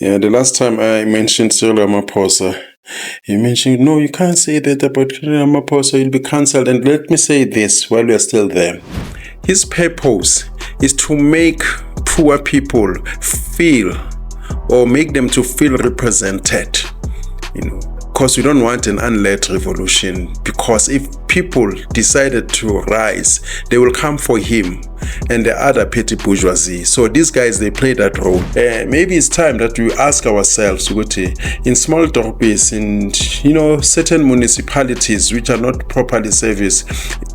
Yeah, the last time I mentioned Cyril Ramaphosa, he mentioned, no, you can't say that about Ramaphosa, you'll be cancelled. And let me say this while we are still there. His purpose is to make poor people feel, or make them to feel represented, because we don't want an unled revolution, because if people decided to rise, they will come for him and the other petty bourgeoisie. So these guys, they play that role. Maybe it's time that we ask ourselves, in small dropies, in certain municipalities which are not properly serviced,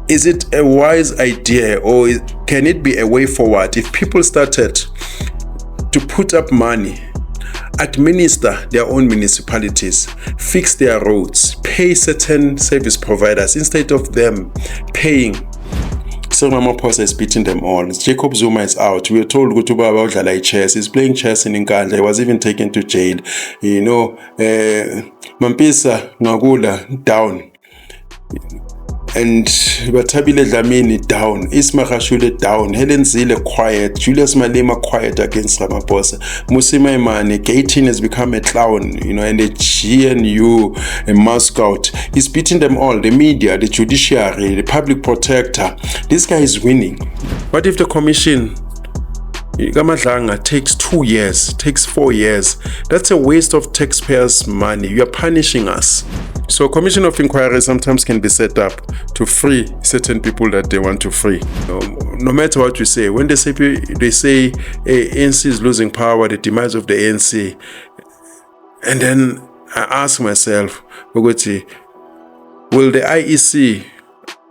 is it a wise idea, or can it be a way forward if people started to put up money, administer their own municipalities, fix their roads, pay certain service providers instead of them paying? So Ramaphosa is beating them all. Jacob Zuma is out. We were told Gutuba about Lalai chess. He's playing chess in Nkandla. He was even taken to jail. Mampisa Ngagula down. And Batabile Dlamini down, Ismail down, Helen Zille quiet, Julius Malema quiet against Ramaphosa, Musima Imani, Gaitin has become a clown, and the GNU, a mascot. He's beating them all, the media, the judiciary, the public protector. This guy is winning. What if the commission, Madlanga, takes 2 years, takes 4 years? That's a waste of taxpayers' money. You are punishing us. So commission of inquiry sometimes can be set up to free certain people that they want to free. No matter what you say, when they say ANC is losing power, the demise of the ANC, and then I ask myself, will the IEC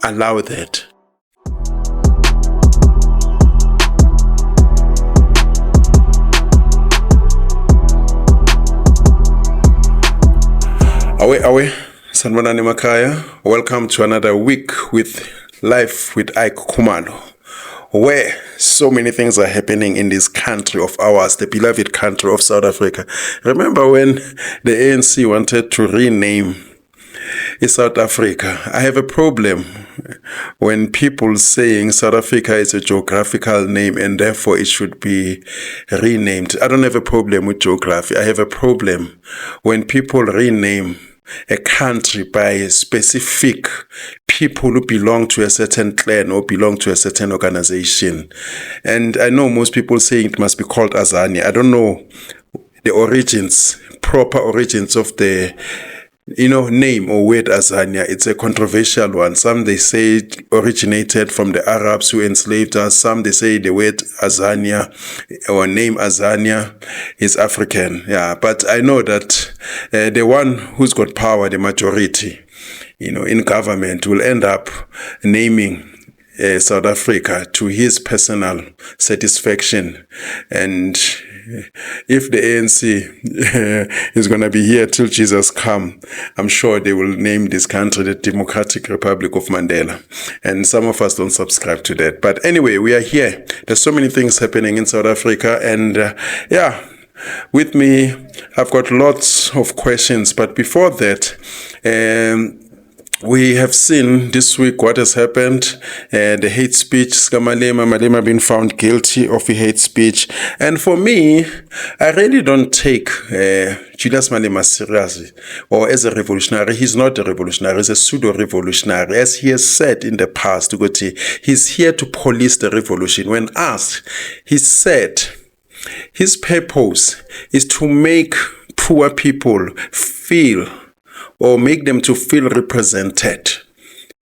allow that? Awe, Sanbanani Makaya. Welcome to another week with Life with Ike Khumalo, where so many things are happening in this country of ours, the beloved country of South Africa. Remember when the ANC wanted to rename South Africa? I have a problem when people saying South Africa is a geographical name and therefore it should be renamed. I don't have a problem with geography. I have a problem when people rename a country by specific people who belong to a certain clan or belong to a certain organization. And I know most people saying it must be called Azania. I don't know the origins, proper origins of the name or word Azania. It's a controversial one. Some they say it originated from the Arabs who enslaved us. Some they say the word Azania or name Azania is African. Yeah, but I know that the one who's got power, the majority, in government, will end up naming South Africa to his personal satisfaction. And if the ANC is going to be here till Jesus come, I'm sure they will name this country the Democratic Republic of Mandela. And some of us don't subscribe to that. But anyway, we are here. There's so many things happening in South Africa. And with me, I've got lots of questions. But before that, we have seen this week what has happened, the hate speech, Malema being found guilty of a hate speech. And for me, I really don't take Julius Malema seriously or as a revolutionary. He's not a revolutionary, he's a pseudo-revolutionary. As he has said in the past, he's here to police the revolution. When asked, he said his purpose is to make poor people feel, or make them to feel represented,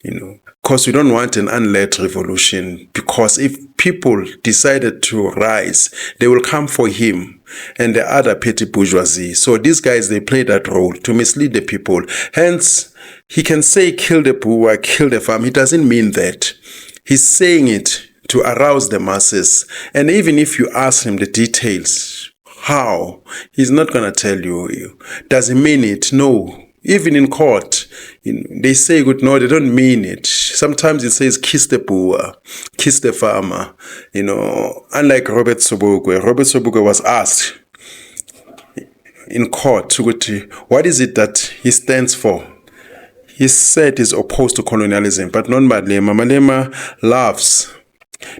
because we don't want an unled revolution, because if people decided to rise, they will come for him and the other petty bourgeoisie. So these guys, they play that role to mislead the people. Hence, he can say kill the poor, kill the farm. He doesn't mean that. He's saying it to arouse the masses. And even if you ask him the details, how, he's not going to tell you. Does he mean it? No. Even in court, they say, no, they don't mean it. Sometimes it says, kiss the poor, kiss the farmer. Unlike Robert Sobukwe was asked in court, what is it that he stands for? He said he's opposed to colonialism, but not Malema. Malema loves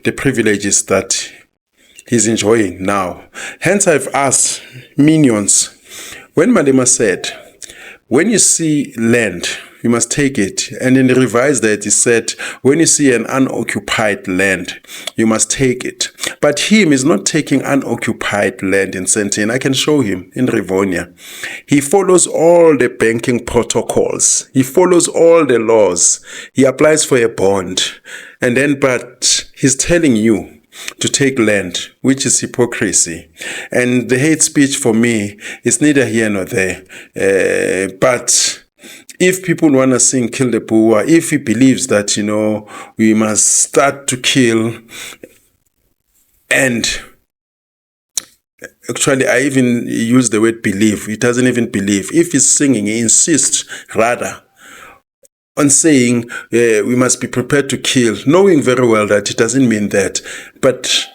the privileges that he's enjoying now. Hence, I've asked minions, when Malema said, when you see land, you must take it. And in the revised that, he said, when you see an unoccupied land, you must take it. But him is not taking unoccupied land in Sentin. I can show him in Rivonia. He follows all the banking protocols. He follows all the laws. He applies for a bond. And then, but he's telling you to take land, which is hypocrisy. And the hate speech for me is neither here nor there. But if people want to sing Kill the Boer, if he believes that, we must start to kill, and actually I even use the word believe, he doesn't even believe. If he's singing, he insists rather on saying we must be prepared to kill, knowing very well that it doesn't mean that, but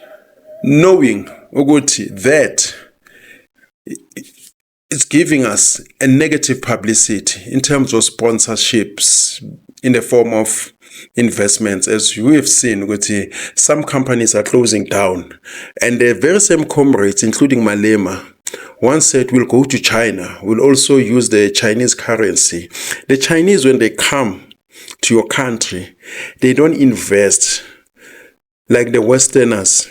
knowing that it's giving us a negative publicity in terms of sponsorships in the form of investments. As we have seen, some companies are closing down, and the very same comrades, including Malema, once said we'll go to China, we'll also use the Chinese currency. The Chinese, when they come to your country, they don't invest like the Westerners.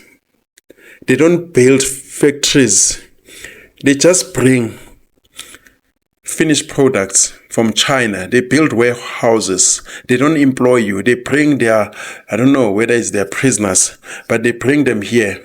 They don't build factories. They just bring finished products from China. They build warehouses. They don't employ you. They bring their, I don't know whether it's their prisoners, but they bring them here.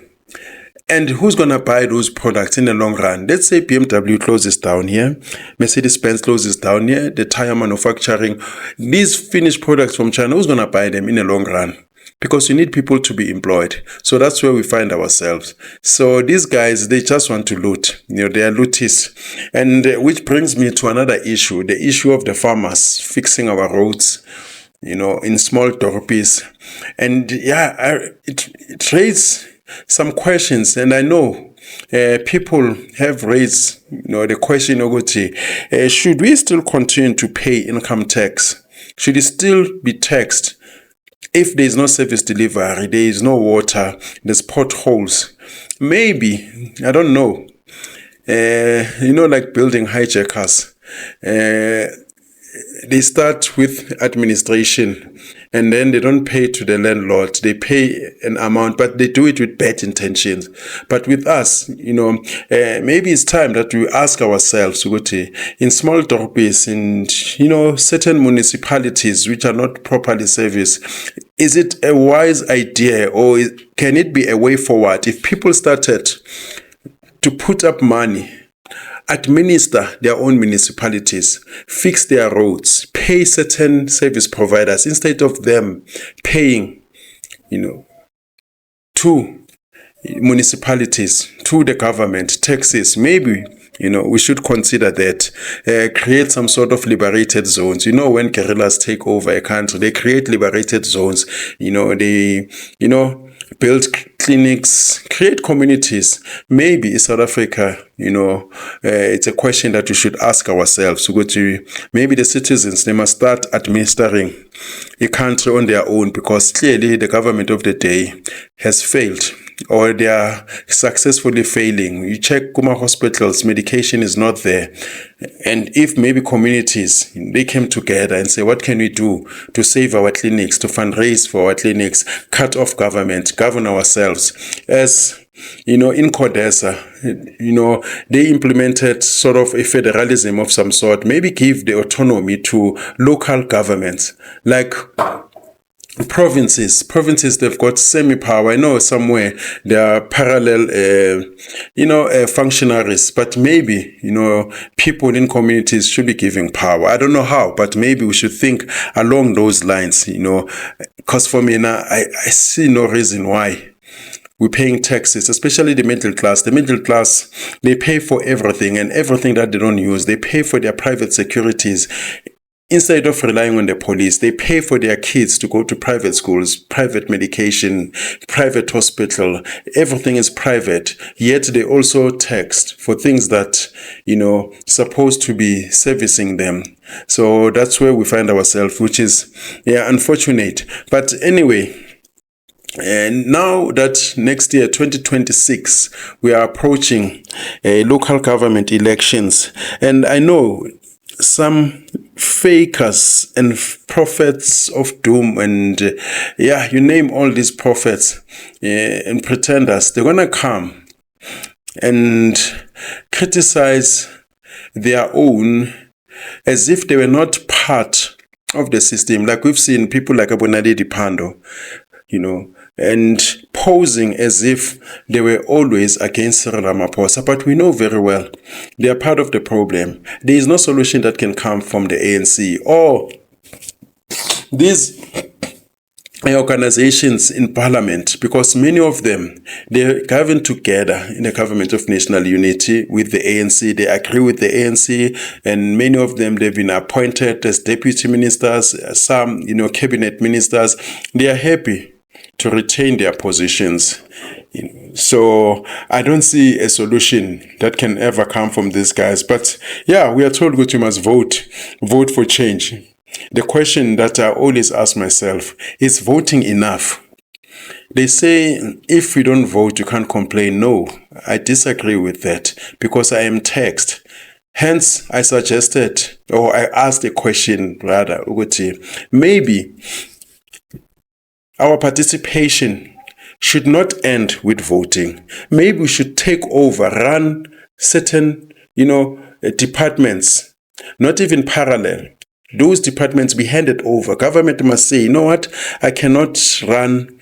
And who's going to buy those products in the long run? Let's say BMW closes down here, Mercedes-Benz closes down here, the tire manufacturing, these finished products from China, who's going to buy them in the long run? Because you need people to be employed. So that's where we find ourselves. So these guys, they just want to loot. They are lootists. And which brings me to another issue, the issue of the farmers fixing our roads, in small dorpies. And it raises some questions. And I know people have raised, the question of, should we still continue to pay income tax? Should it still be taxed? If there is no service delivery, there is no water, there's potholes. Maybe, I don't know. Like building hijackers. They start with administration, and then they don't pay to the landlord. They pay an amount, but they do it with bad intentions. But with us, maybe it's time that we ask ourselves, in small dorpies, in, certain municipalities which are not properly serviced, is it a wise idea, or can it be a way forward if people started to put up money, administer their own municipalities, fix their roads, pay certain service providers instead of them paying, to municipalities, to the government, taxes? Maybe, we should consider that, create some sort of liberated zones. When guerrillas take over a country, they create liberated zones. They, build clinics, create communities. Maybe in South Africa, it's a question that we should ask ourselves. Maybe the citizens, they must start administering a country on their own, because clearly the government of the day has failed, or they are successfully failing. You check Kuma hospitals, medication is not there. And if maybe communities, they came together and say, what can we do to save our clinics, to fundraise for our clinics, cut off government, govern ourselves? As in Codesa, they implemented sort of a federalism of some sort, maybe give the autonomy to local governments, like provinces, they've got semi-power. I know somewhere there are parallel, functionaries, but maybe, people in communities should be giving power. I don't know how, but maybe we should think along those lines, because for me now, I see no reason why we're paying taxes, especially the middle class. The middle class, they pay for everything, and everything that they don't use, they pay for their private securities. Instead of relying on the police, they pay for their kids to go to private schools, private medication, private hospital. Everything is private. Yet they also taxed for things that, supposed to be servicing them. So that's where we find ourselves, which is, unfortunate. But anyway, And now that next year, 2026, we are approaching local government elections. And I know some fakers and prophets of doom and you name all these prophets and pretenders, they're going to come and criticize their own as if they were not part of the system. Like we've seen people like Abonade Dipando, and posing as if they were always against Cyril Ramaphosa. But we know very well they are part of the problem. There is no solution that can come from the ANC or these organizations in parliament, because many of them, they're govern together in the government of national unity with the ANC. They agree with the ANC, and many of them, they've been appointed as deputy ministers, some, cabinet ministers. They are happy to retain their positions. So I don't see a solution that can ever come from these guys. But yeah, we are told that you must vote for change. The question that I always ask myself is voting enough? They say if you don't vote, you can't complain. No, I disagree with that because I am taxed. Hence, I suggested, or I asked a question rather, maybe our participation should not end with voting. Maybe we should take over, run certain, departments, not even parallel. Those departments be handed over. Government must say, you know what, I cannot run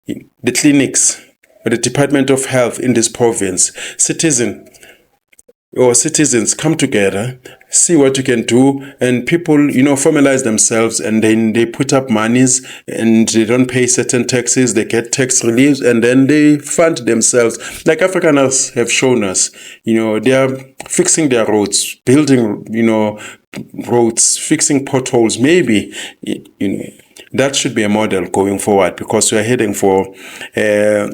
the clinics or the Department of Health in this province. Citizens come together, see what you can do, and people, formalize themselves, and then they put up monies, and they don't pay certain taxes, they get tax reliefs, and then they fund themselves. Like Afrikaners have shown us, they are fixing their roads, building, roads, fixing potholes. Maybe, that should be a model going forward, because we are heading for a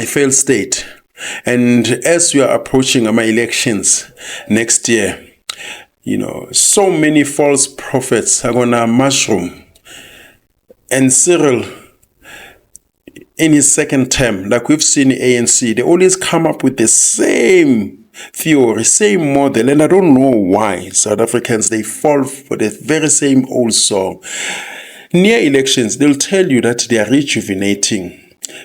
failed state. And as we are approaching our elections next year, so many false prophets are gonna mushroom. And Cyril, in his second term, like we've seen in ANC, they always come up with the same theory, same model, and I don't know why South Africans, they fall for the very same old song. Near elections, they'll tell you that they are rejuvenating.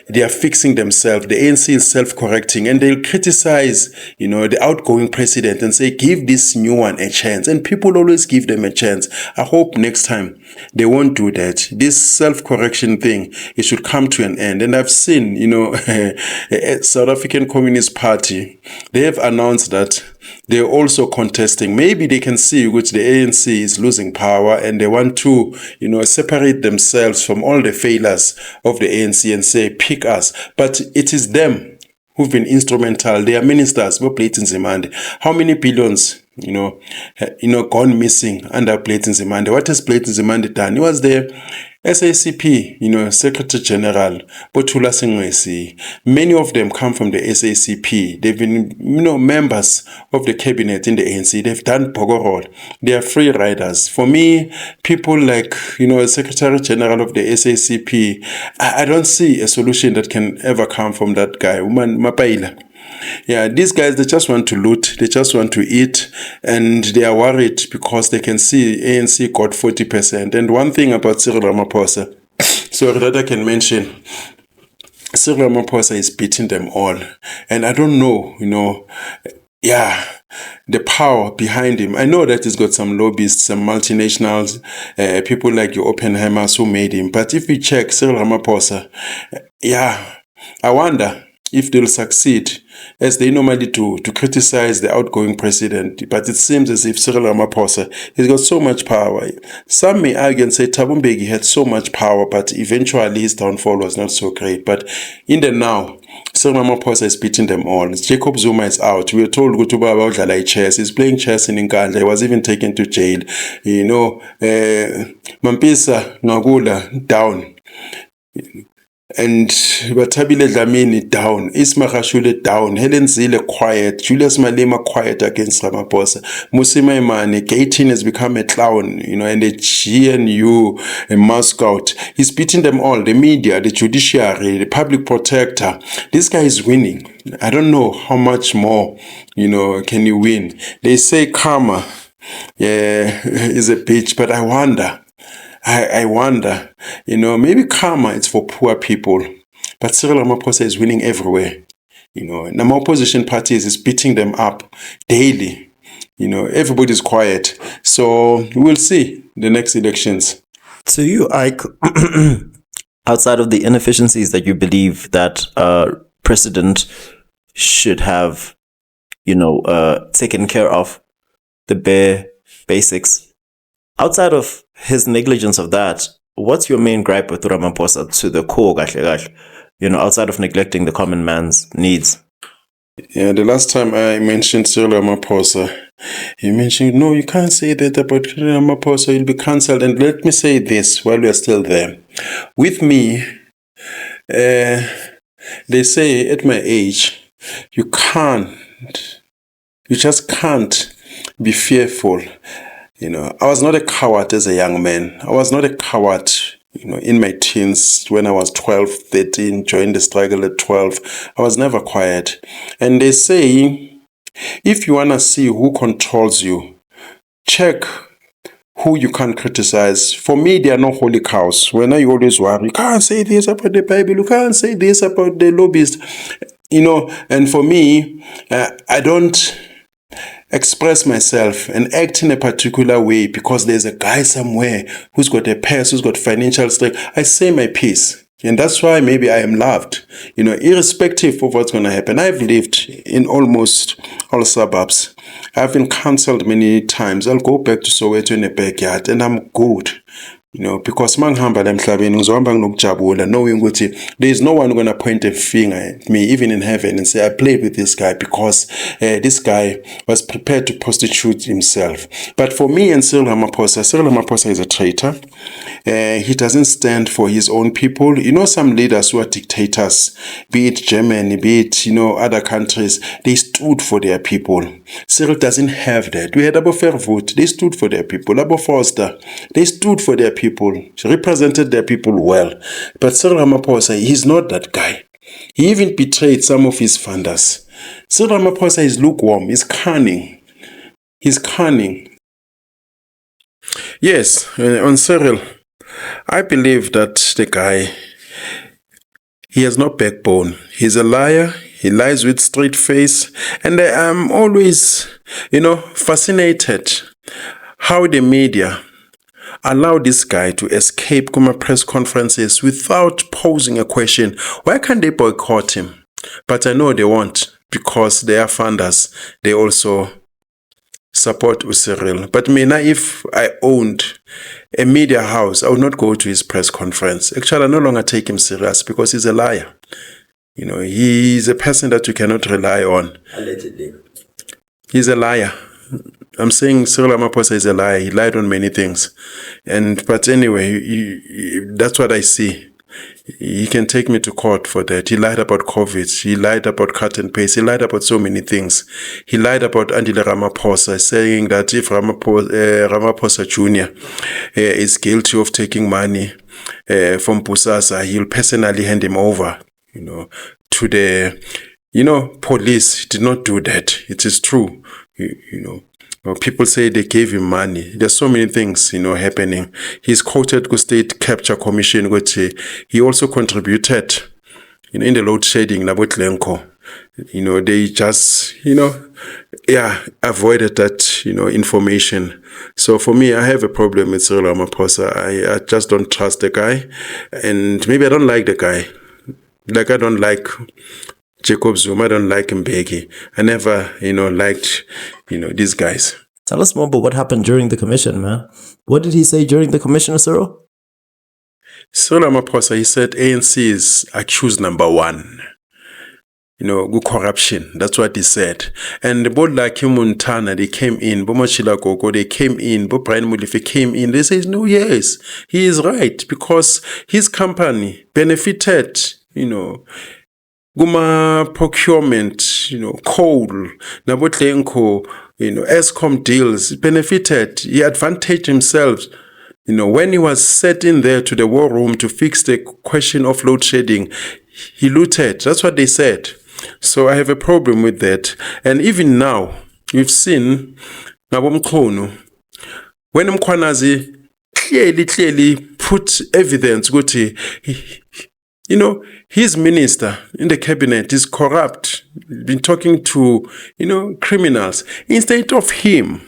They are fixing themselves. The ANC is self-correcting, and they'll criticize, the outgoing president and say, give this new one a chance. And people always give them a chance. I hope next time they won't do that. This self-correction thing, it should come to an end. And I've seen, South African Communist Party, they have announced that they're also contesting. Maybe they can see which the ANC is losing power, and they want to, separate themselves from all the failures of the ANC and say, pick us. But it is them who've been instrumental. They are ministers. How many billions, gone missing under Platin Zimande? What has Platin Zimande done? He was the SACP, Secretary General, Botula Sengwesi. Many of them come from the SACP. They've been, members of the cabinet in the ANC. They've done Pogorod. They are free riders. For me, people like, Secretary General of the SACP, I don't see a solution that can ever come from that guy. Mapaila. Yeah, these guys, they just want to loot, they just want to eat, and they are worried because they can see ANC got 40%. And one thing about Cyril Ramaphosa, so that I can mention, Cyril Ramaphosa is beating them all. And I don't know, the power behind him. I know that he's got some lobbyists, some multinationals, people like your Oppenheimers who made him. But if we check Cyril Ramaphosa, I wonder if they'll succeed, as they normally do, to criticize the outgoing president. But it seems as if Cyril Ramaphosa has got so much power. Some may argue and say Thabo Mbeki had so much power, but eventually his downfall was not so great. But in the now, Cyril Ramaphosa is beating them all. Jacob Zuma is out. We were told Gutuba about Dlalai chess. He's playing chess in Nkandla. He was even taken to jail. Mampisa Ngagula down. and Batabile Dlamini down, Ismail down, Helen Zille quiet, Julius Malema quiet against Ramaphosa, Musima Imani, K18 has become a clown, and the GNU, a mascot. He's beating them all, the media, the judiciary, the public protector. This guy is winning. I don't know how much more, can you win. They say karma, is a bitch, but I wonder. I wonder, maybe karma is for poor people, but Cyril Ramaphosa is winning everywhere. And my opposition parties is beating them up daily. Everybody's quiet. So we'll see the next elections. To you, Ike, outside of the inefficiencies that you believe that president should have, taken care of, the bare basics, outside of his negligence of that, what's your main gripe with Ramaphosa to the core, outside of neglecting the common man's needs? Yeah, the last time I mentioned Cyril Ramaphosa, he mentioned, no, you can't say that about Ramaphosa, you'll be cancelled. And let me say this while we are still there. With me, they say at my age, you just can't be fearful. I was not a coward as a young man. I was not a coward, in my teens when I was 12, 13, joined the struggle at 12. I was never quiet. And they say, if you want to see who controls you, check who you can criticize. For me, there are no holy cows. When I always worry, you can't say this about the Bible, you can't say this about the lobbyist. And for me, I don't express myself and act in a particular way because there's a guy somewhere who's got a purse, who's got financial strength. I say my piece. And that's why maybe I am loved, irrespective of what's going to happen. I've lived in almost all suburbs. I've been cancelled many times. I'll go back to Soweto in the backyard and I'm good. Because mangihamba la emhlabeni ngizohamba nginokujabula knowing ukuthi there is no one going to point a finger at me even in heaven and say I played with this guy because this guy was prepared to prostitute himself. But for me and Cyril Ramaphosa is a traitor. He doesn't stand for his own people. Some leaders who are dictators, be it Germany, be it other countries, they stood for their people. Cyril doesn't have that. We had Abo Verwoerd, they stood for their people. Abo Forster, they stood for their people. She represented their people well. But Cyril Ramaphosa, he's not that guy. He even betrayed some of his funders. Cyril Ramaphosa is lukewarm. He's cunning. Yes, on Cyril, I believe that the guy, he has no backbone. He's a liar. He lies with straight face. And I am always, fascinated how the media allow this guy to escape Kuma press conferences without posing a question. Why can't they boycott him? But I know they won't because they are funders. They also support Cyril. But if I owned a media house, I would not go to his press conference. Actually, I no longer take him serious because he's a liar. He's a person that you cannot rely on. Allegedly. He's a liar. I'm saying Cyril Ramaphosa is a liar. He lied on many things. But anyway, that's what I see. He can take me to court for that. He lied about COVID. He lied about cut and paste. He lied about so many things. He lied about Andile Ramaphosa, saying that if Ramaphosa Jr. Is guilty of taking money from Pusasa, he'll personally hand him over, to the, police. He did not do that. It is true, People say they gave him money. There's so many things, happening. He's quoted to State Capture Commission, which he also contributed, in the load shedding, Labotlenko. They just, avoided that, information. So for me, I have a problem with Cyril Ramaphosa. I just don't trust the guy. And maybe I don't like the guy. Like I don't like Jacob Zuma, I don't like Mbeki. I never, liked, these guys. Tell us more about what happened during the commission, man. What did he say during the commission, Cyril? Cyril Ramaphosa, he said ANC is accused number one. corruption. That's what he said. And both like Montana, they came in, Bomachila Gogo, they came in, Bo Brian Mulife came in. They say, no, yes, he is right, because his company benefited, Guma procurement, coal, Nabotlenko, ESCOM deals, benefited. He advantaged himself. When he was set in there to the war room to fix the question of load shedding, he looted. That's what they said. So I have a problem with that. And even now, we've seen Mchunu, when Mkhwanazi clearly put evidence, his minister in the cabinet is corrupt, been talking to, criminals. Instead of him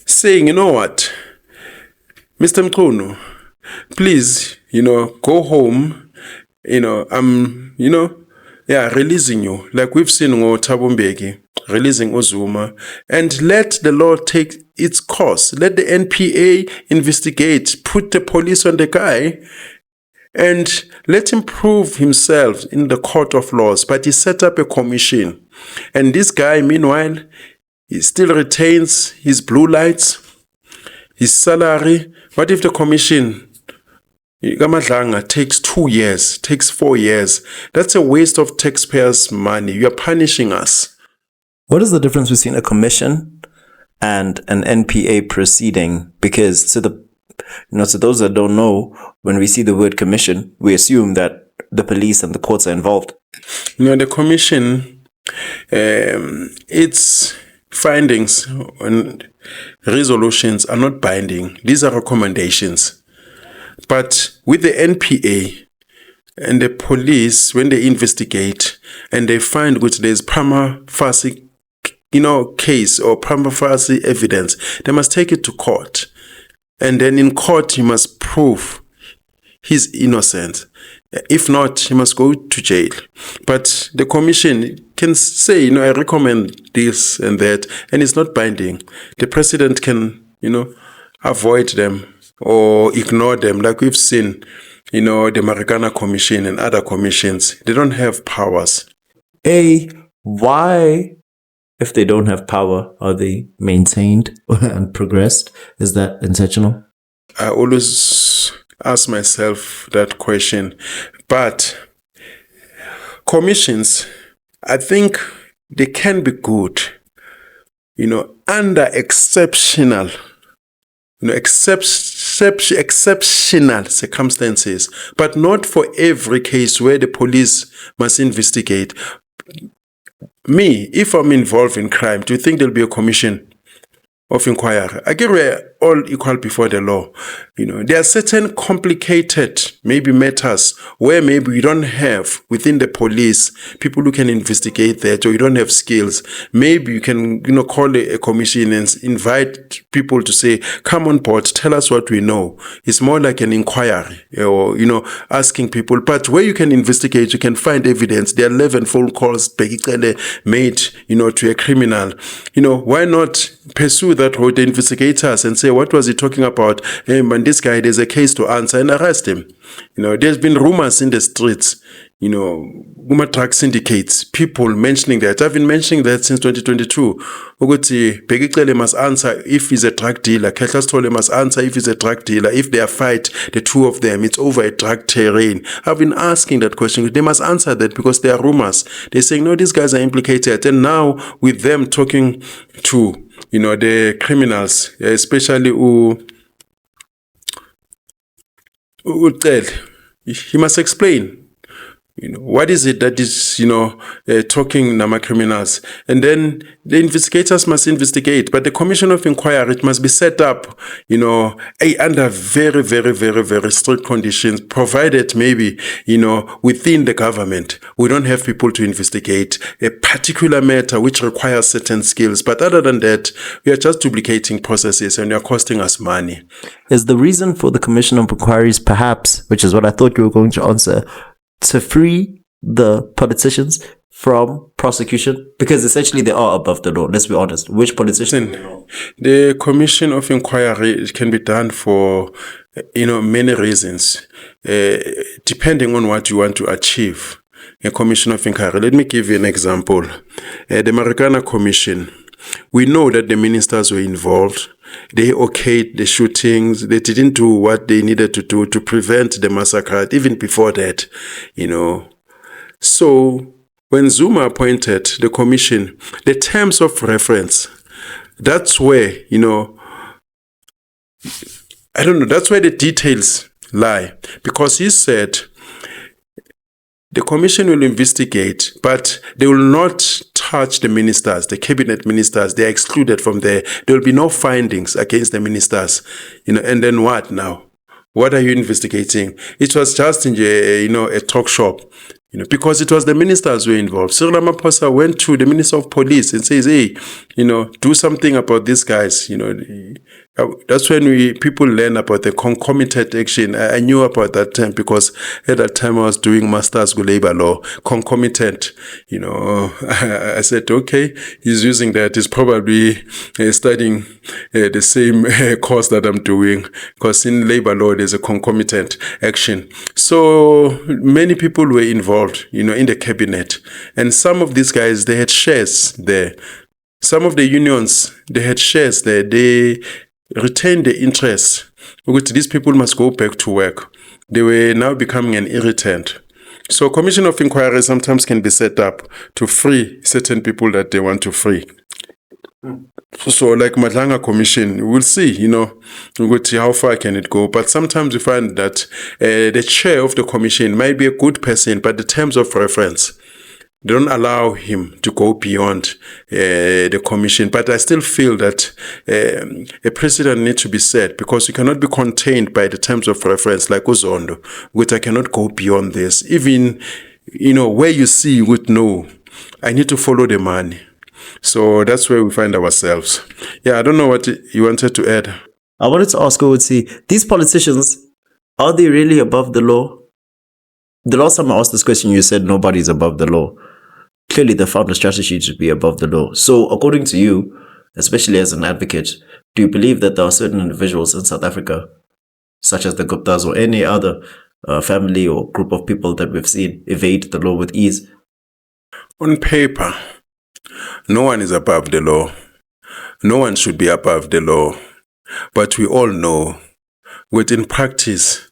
saying, you know what, Mr. Mchunu, please, go home, I'm, releasing you, like we've seen Thabo Mbeki, releasing Uzuma, and let the law take its course. Let the NPA investigate, put the police on the guy, and let him prove himself in the court of laws. But he set up a commission. And this guy, meanwhile, he still retains his blue lights, his salary. What if the commission, Madlanga, takes 2 years, takes 4 years? That's a waste of taxpayers' money. You are punishing us. What is the difference between a commission and an NPA proceeding? Because to those that don't know, when we see the word commission, we assume that the police and the courts are involved. The commission, its findings and resolutions are not binding. These are recommendations. But with the NPA and the police, when they investigate and they find which there's prima facie, case or prima facie evidence, they must take it to court. And then in court, he must prove his innocence. If not, he must go to jail. But the commission can say, I recommend this and that, and it's not binding. The president can, avoid them or ignore them, like we've seen, the Madlanga Commission and other commissions. They don't have powers. Why, if they don't have power, are they maintained and progressed? Is that intentional? I always ask myself that question. But commissions, I think they can be good, under exceptional, exceptional circumstances, but not for every case where the police must investigate. Me, if I'm involved in crime, do you think there'll be a commission of inquiry? I get we're all equal before the law. There are certain complicated maybe matters where maybe you don't have within the police people who can investigate that, or you don't have skills. Maybe you can, call a commission and invite people to say, come on board, tell us what we know. It's more like an inquiry or, asking people. But where you can investigate, you can find evidence. There are 11 phone calls made, to a criminal. Why not pursue that road, the investigators, and say, what was he talking about? Hey, man, this guy, there's a case to answer, and arrest him. There's been rumors in the streets, drug syndicates, people mentioning that. I've been mentioning that since 2022. Ukuthi must answer if he's a drug dealer. Ketlastole must answer if he's a drug dealer. If they are fight, the two of them, it's over a drug terrain. I've been asking that question. They must answer that because there are rumors. They're saying, no, these guys are implicated. And now with them talking to, the criminals, especially he must explain. What is it that is, talking Nama criminals? And then the investigators must investigate. But the commission of inquiry, it must be set up, under very, very, very, very strict conditions, provided maybe, within the government, we don't have people to investigate a particular matter which requires certain skills. But other than that, we are just duplicating processes and they are costing us money. Is the reason for the commission of inquiries perhaps, which is what I thought you were going to answer, to free the politicians from prosecution? Because essentially they are above the law. Let's be honest. Which politician? The commission of inquiry can be done for, many reasons, depending on what you want to achieve. a commission of inquiry. Let me give you an example. The Madlanga Commission, we know that the ministers were involved. They okayed the shootings. They didn't do what they needed to do to prevent the massacre, even before that, So when Zuma appointed the commission, the terms of reference, that's where, that's where the details lie. Because he said the commission will investigate, but they will not touch the ministers, the cabinet ministers. They are excluded from there. There will be no findings against the ministers. And then what now? What are you investigating? It was just in a talk shop. Because it was the ministers who were involved. Cyril Ramaphosa went to the Minister of Police and says, hey, do something about these guys. That's when people learn about the concomitant action. I knew about that term because at that time I was doing Masters Labor Law. Concomitant, I said, okay, he's using that. He's probably studying the same course that I'm doing, because in labor law, there's a concomitant action. So many people were involved, in the cabinet. And some of these guys, they had shares there. Some of the unions, they had shares there. They retained the interest. Because these people must go back to work. They were now becoming an irritant. So commission of inquiry sometimes can be set up to free certain people that they want to free. So like Madlanga Commission, we'll see, how far can it go. But sometimes we find that the chair of the commission might be a good person, but the terms of reference, they don't allow him to go beyond the commission. But I still feel that a president needs to be set, because you cannot be contained by the terms of reference like Uzondo, which I cannot go beyond this. Even, where you see, you would know, I need to follow the money. So that's where we find ourselves. Yeah, I don't know what you wanted to add. I wanted to ask, these politicians, are they really above the law? The last time I asked this question, you said nobody's above the law. Clearly, they found a strategy to be above the law. So according to you, especially as an advocate, do you believe that there are certain individuals in South Africa, such as the Guptas or any other family or group of people that we've seen evade the law with ease? On paper, no one is above the law. No one should be above the law. But we all know, within practice,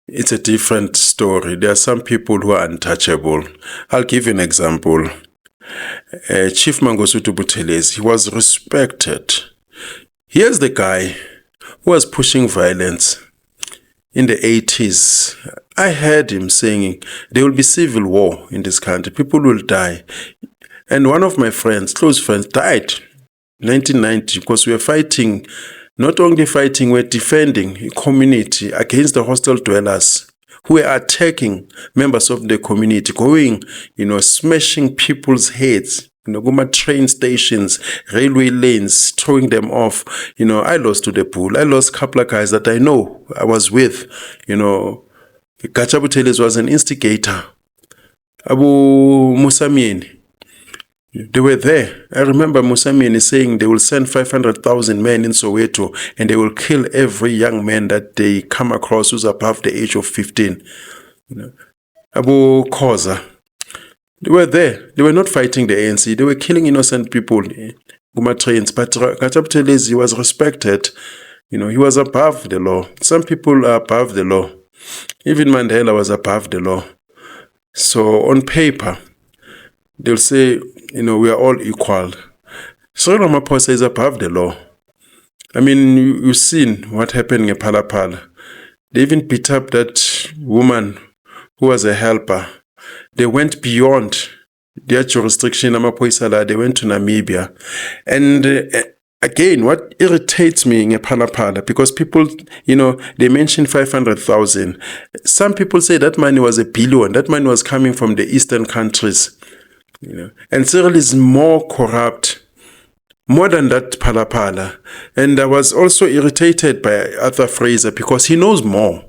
it's a different story. There are some people who are untouchable. I'll give you an example. Chief Mangosuthu Buthelezi, he was respected. Here's the guy who was pushing violence in the 80s. I heard him saying there will be civil war in this country. People will die. And one of my friends, close friends, died in 1990 because we were fighting. Not only fighting, we're defending a community against the hostile dwellers who were attacking members of the community, going, smashing people's heads, going train stations, railway lanes, throwing them off. I lost to the pool. I lost a couple of guys that I know I was with. Gacha Buthelezi was an instigator. Abu Musamini. They were there. I remember Musamini saying they will send 500,000 men in Soweto and they will kill every young man that they come across who's above the age of 15. Abu Khoza, they were there. They were not fighting the ANC. They were killing innocent people. Trains. But Gacha Buthelezi was respected. He was above the law. Some people are above the law. Even Mandela was above the law. So on paper, they'll say, we are all equal. Cyril Ramaphosa is above the law. I mean, you've seen what happened in Palapala. They even beat up that woman who was a helper. They went beyond their jurisdiction, Ramaphosa. They went to Namibia. And again, what irritates me in Palapala, because people, they mentioned 500,000. Some people say that money was $1 billion. That money was coming from the eastern countries. And Cyril is more corrupt, more than that Palapala. And I was also irritated by Arthur Fraser because he knows more.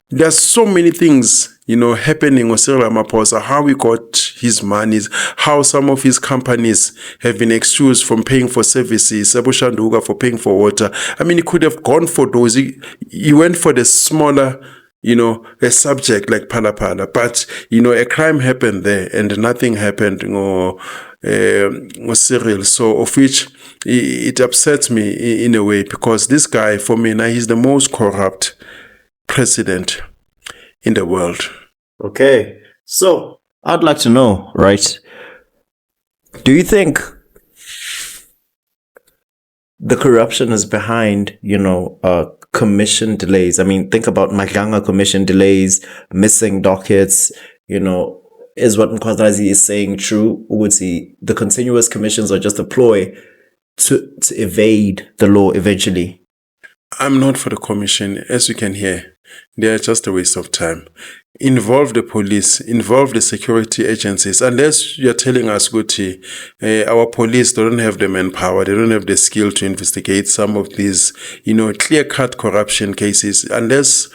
There are so many things, happening with Cyril Ramaphosa, how he got his monies, how some of his companies have been excused from paying for services, Sabo Shanduga for paying for water. I mean, he could have gone for those. He went for the smaller, a subject like Phala, but, a crime happened there and nothing happened, or Cyril. So, of which it upsets me in a way, because this guy, for me, now he's the most corrupt president in the world. Okay. So, I'd like to know, right? Do you think the corruption is behind, commission delays? I mean, think about Madlanga Commission delays, missing dockets, is what Mkhwanazi is saying true? Would see the continuous commissions are just a ploy to evade the law eventually? I'm not for the commission, as you can hear. They are just a waste of time. Involve the police, involve the security agencies. Unless you're telling us, Guti, our police don't have the manpower, they don't have the skill to investigate some of these, clear-cut corruption cases. Unless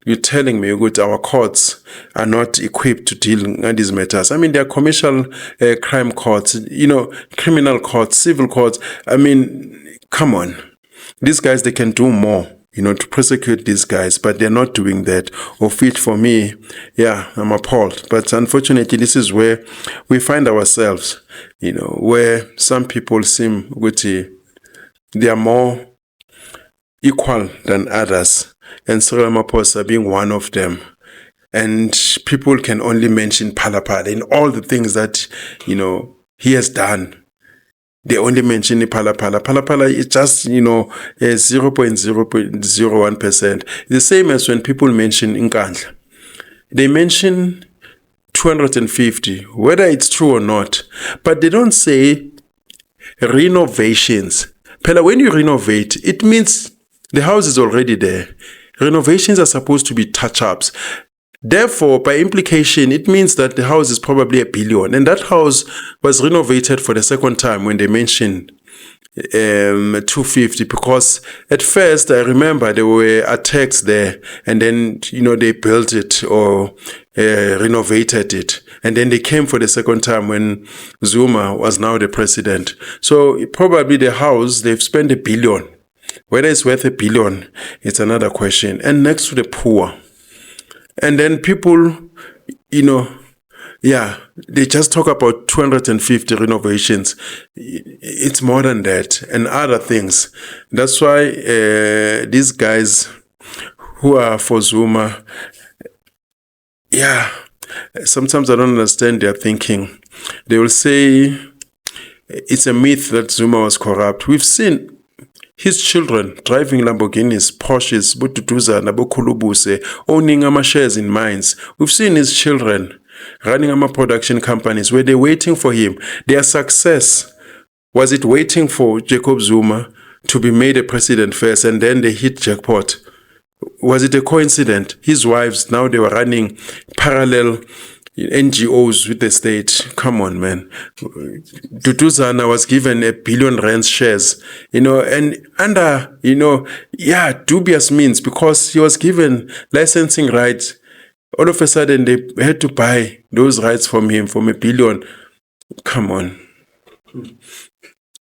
you're telling me, Guti, our courts are not equipped to deal with these matters. I mean, there are commercial crime courts, criminal courts, civil courts. I mean, come on. These guys, they can do more, to prosecute these guys, but they're not doing that. Of which, for me, I'm appalled. But unfortunately, this is where we find ourselves, where some people seem, they are more equal than others. And Cyril Ramaphosa being one of them. And people can only mention Phala in all the things that, he has done. They only mention Phala. Phala is just, 0.001%. The same as when people mention Nkandla. They mention 250, whether it's true or not. But they don't say renovations. Phela, when you renovate, it means the house is already there. Renovations are supposed to be touch-ups. Therefore, by implication, it means that the house is probably $1 billion. And that house was renovated for the second time when they mentioned 250, because at first, I remember there were attacks there, and then, they built it or renovated it. And then they came for the second time when Zuma was now the president. So probably the house, they've spent $1 billion. Whether it's worth $1 billion, it's another question. And next to the poor. And then people, they just talk about 250 renovations. It's more than that and other things. That's why these guys who are for Zuma, sometimes I don't understand their thinking. They will say it's a myth that Zuma was corrupt. We've seen his children driving Lamborghinis, Porsches, Bututuza, Nabokulubuse, owning shares in mines. We've seen his children running production companies where they're waiting for him. Their success, was it waiting for Jacob Zuma to be made a president first and then they hit jackpot? Was it a coincidence? His wives, now they were running parallel NGOs with the state. Come on, man. Duduzana was given R1 billion shares, and under, dubious means, because he was given licensing rights. All of a sudden, they had to buy those rights from him from $1 billion. Come on.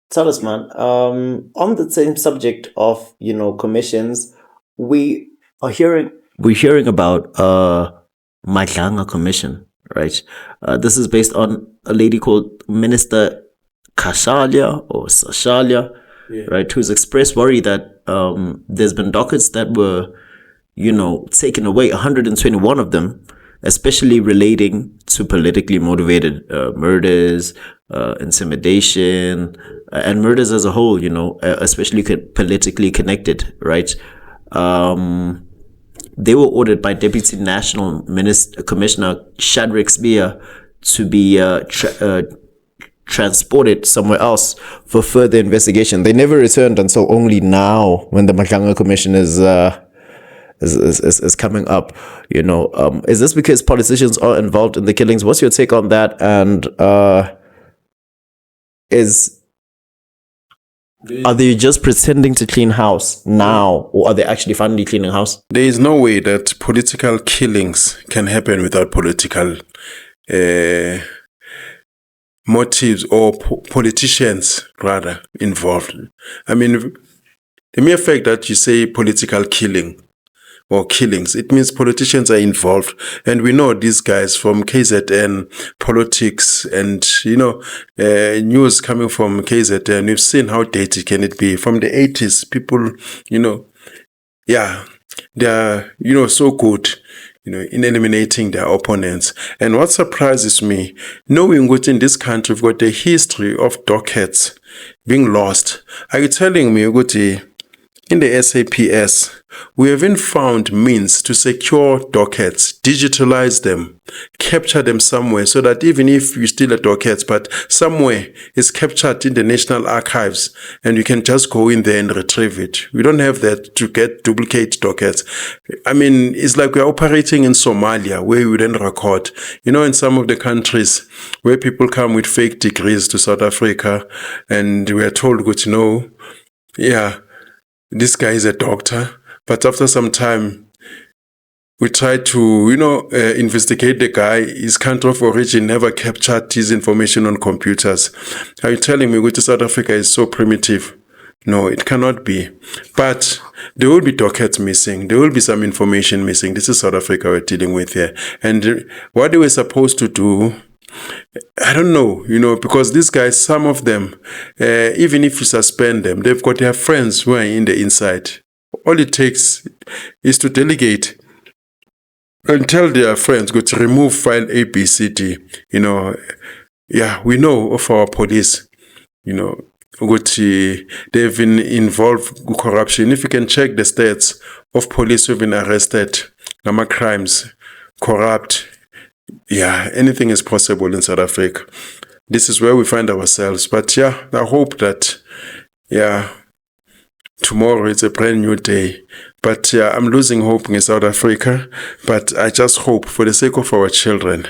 Tell us, man, on the same subject of, commissions, we're hearing about Madlanga Commission. Right. This is based on a lady called Minister Kashalia or Sashalia, right, who's expressed worry that there's been dockets that were, taken away, 121 of them, especially relating to politically motivated murders, intimidation, and murders as a whole, especially politically connected, right? They were ordered by Deputy National Commissioner Shadrack Spear to be transported somewhere else for further investigation. They never returned until only now, when the Madlanga Commission is coming up. Is this because politicians are involved in the killings? What's your take on that? And are they just pretending to clean house now, or are they actually finally cleaning house? There is no way that political killings can happen without political motives or politicians, rather, involved. I mean, the mere fact that you say political killing, or killings. It means politicians are involved. And we know these guys from KZN, politics, and, news coming from KZN. We've seen how dirty can it be. From the 80s, people, they're, so good, in eliminating their opponents. And what surprises me, knowing that in this country we've got a history of dockets being lost. Are you telling me, Uguti, in the SAPS, we haven't found means to secure dockets, digitalize them, capture them somewhere so that even if you steal a docket, but somewhere it's captured in the National Archives and you can just go in there and retrieve it. We don't have that to get duplicate dockets. I mean, it's like we're operating in Somalia where we then record. In some of the countries where people come with fake degrees to South Africa and we are told, this guy is a doctor. But after some time, we try to, investigate the guy. His country of origin never captured his information on computers. Are you telling me which South Africa is so primitive? No, it cannot be. But there will be dockets missing. There will be some information missing. This is South Africa we're dealing with here. And what they were supposed to do, I don't know, because these guys, some of them, even if you suspend them, they've got their friends who are in the inside. All it takes is to delegate and tell their friends, go to remove file ABCD. We know of our police, they've been involved with corruption. If you can check the stats of police who've been arrested, number crimes, corrupt, anything is possible in South Africa. This is where we find ourselves. But I hope that, tomorrow it's a brand new day. But I'm losing hope in South Africa. But I just hope for the sake of our children.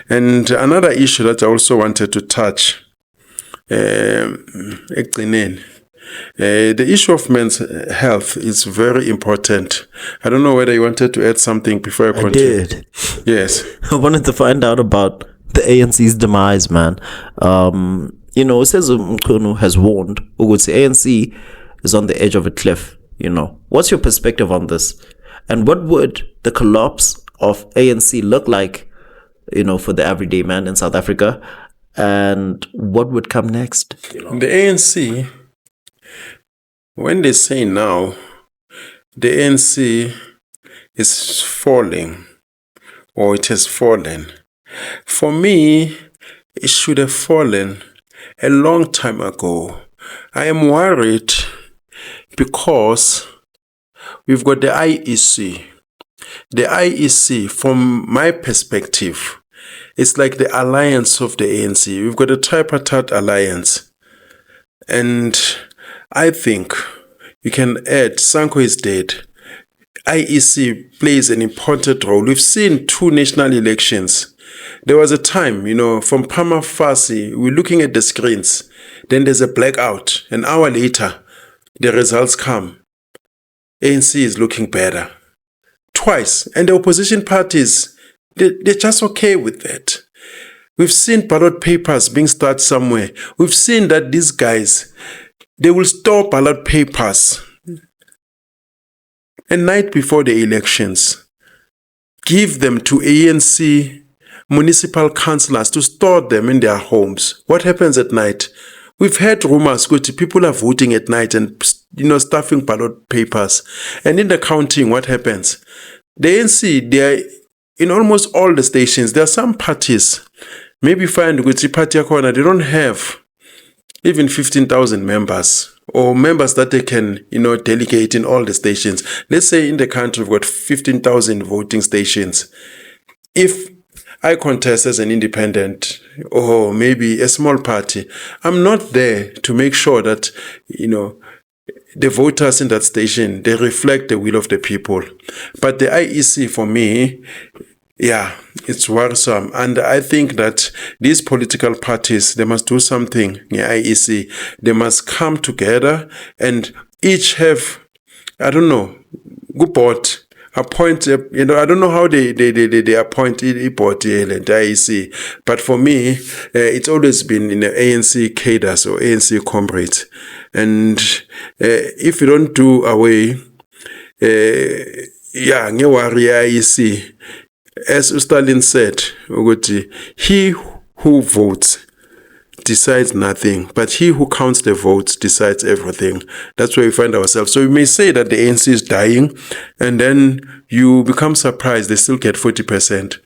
And another issue that I also wanted to touch, the issue of men's health is very important. I don't know whether you wanted to add something before I continue. I did. Yes. I wanted to find out about the ANC's demise, man. Senzo Mchunu has warned Uguti ANC is on the edge of a cliff. What's your perspective on this? And what would the collapse of ANC look like, for the everyday man in South Africa? And what would come next? The ANC, when they say now, the ANC is falling, or it has fallen. For me, it should have fallen a long time ago. I am worried because we've got the IEC. The IEC, from my perspective, it's like the alliance of the ANC. We've got a tripartite alliance. And I think you can add, Sanko is dead. IEC plays an important role. We've seen 2 national elections. There was a time, from Prima Facie, we're looking at the screens. Then there's a blackout. An hour later, the results come. ANC is looking better. Twice. And the opposition parties, they're just okay with that. We've seen ballot papers being started somewhere. We've seen that these guys, they will store ballot papers a night before the elections. Give them to ANC municipal councillors to store them in their homes. What happens at night? We've heard rumors that people are voting at night and, stuffing ballot papers. And in the counting, what happens? The ANC, they are in almost all the stations. There are some parties, maybe find Guti Party Corner, they don't have even 15,000 members or members that they can, delegate in all the stations. Let's say in the country, we've got 15,000 voting stations. If I contest as an independent or maybe a small party, I'm not there to make sure that, the voters in that station, they reflect the will of the people. But the IEC, for me, it's worrisome. And I think that these political parties, they must do something in IEC. They must come together and each have, good board, appoint, I don't know how they appoint a board and IEC. But for me, it's always been in the ANC cadres or ANC comrades. And if you don't do away, yeah, ngewari IEC, as Stalin said, ukuthi he who votes decides nothing, but he who counts the votes decides everything. That's where we find ourselves. So we may say that the ANC is dying, and then you become surprised they still get 40%.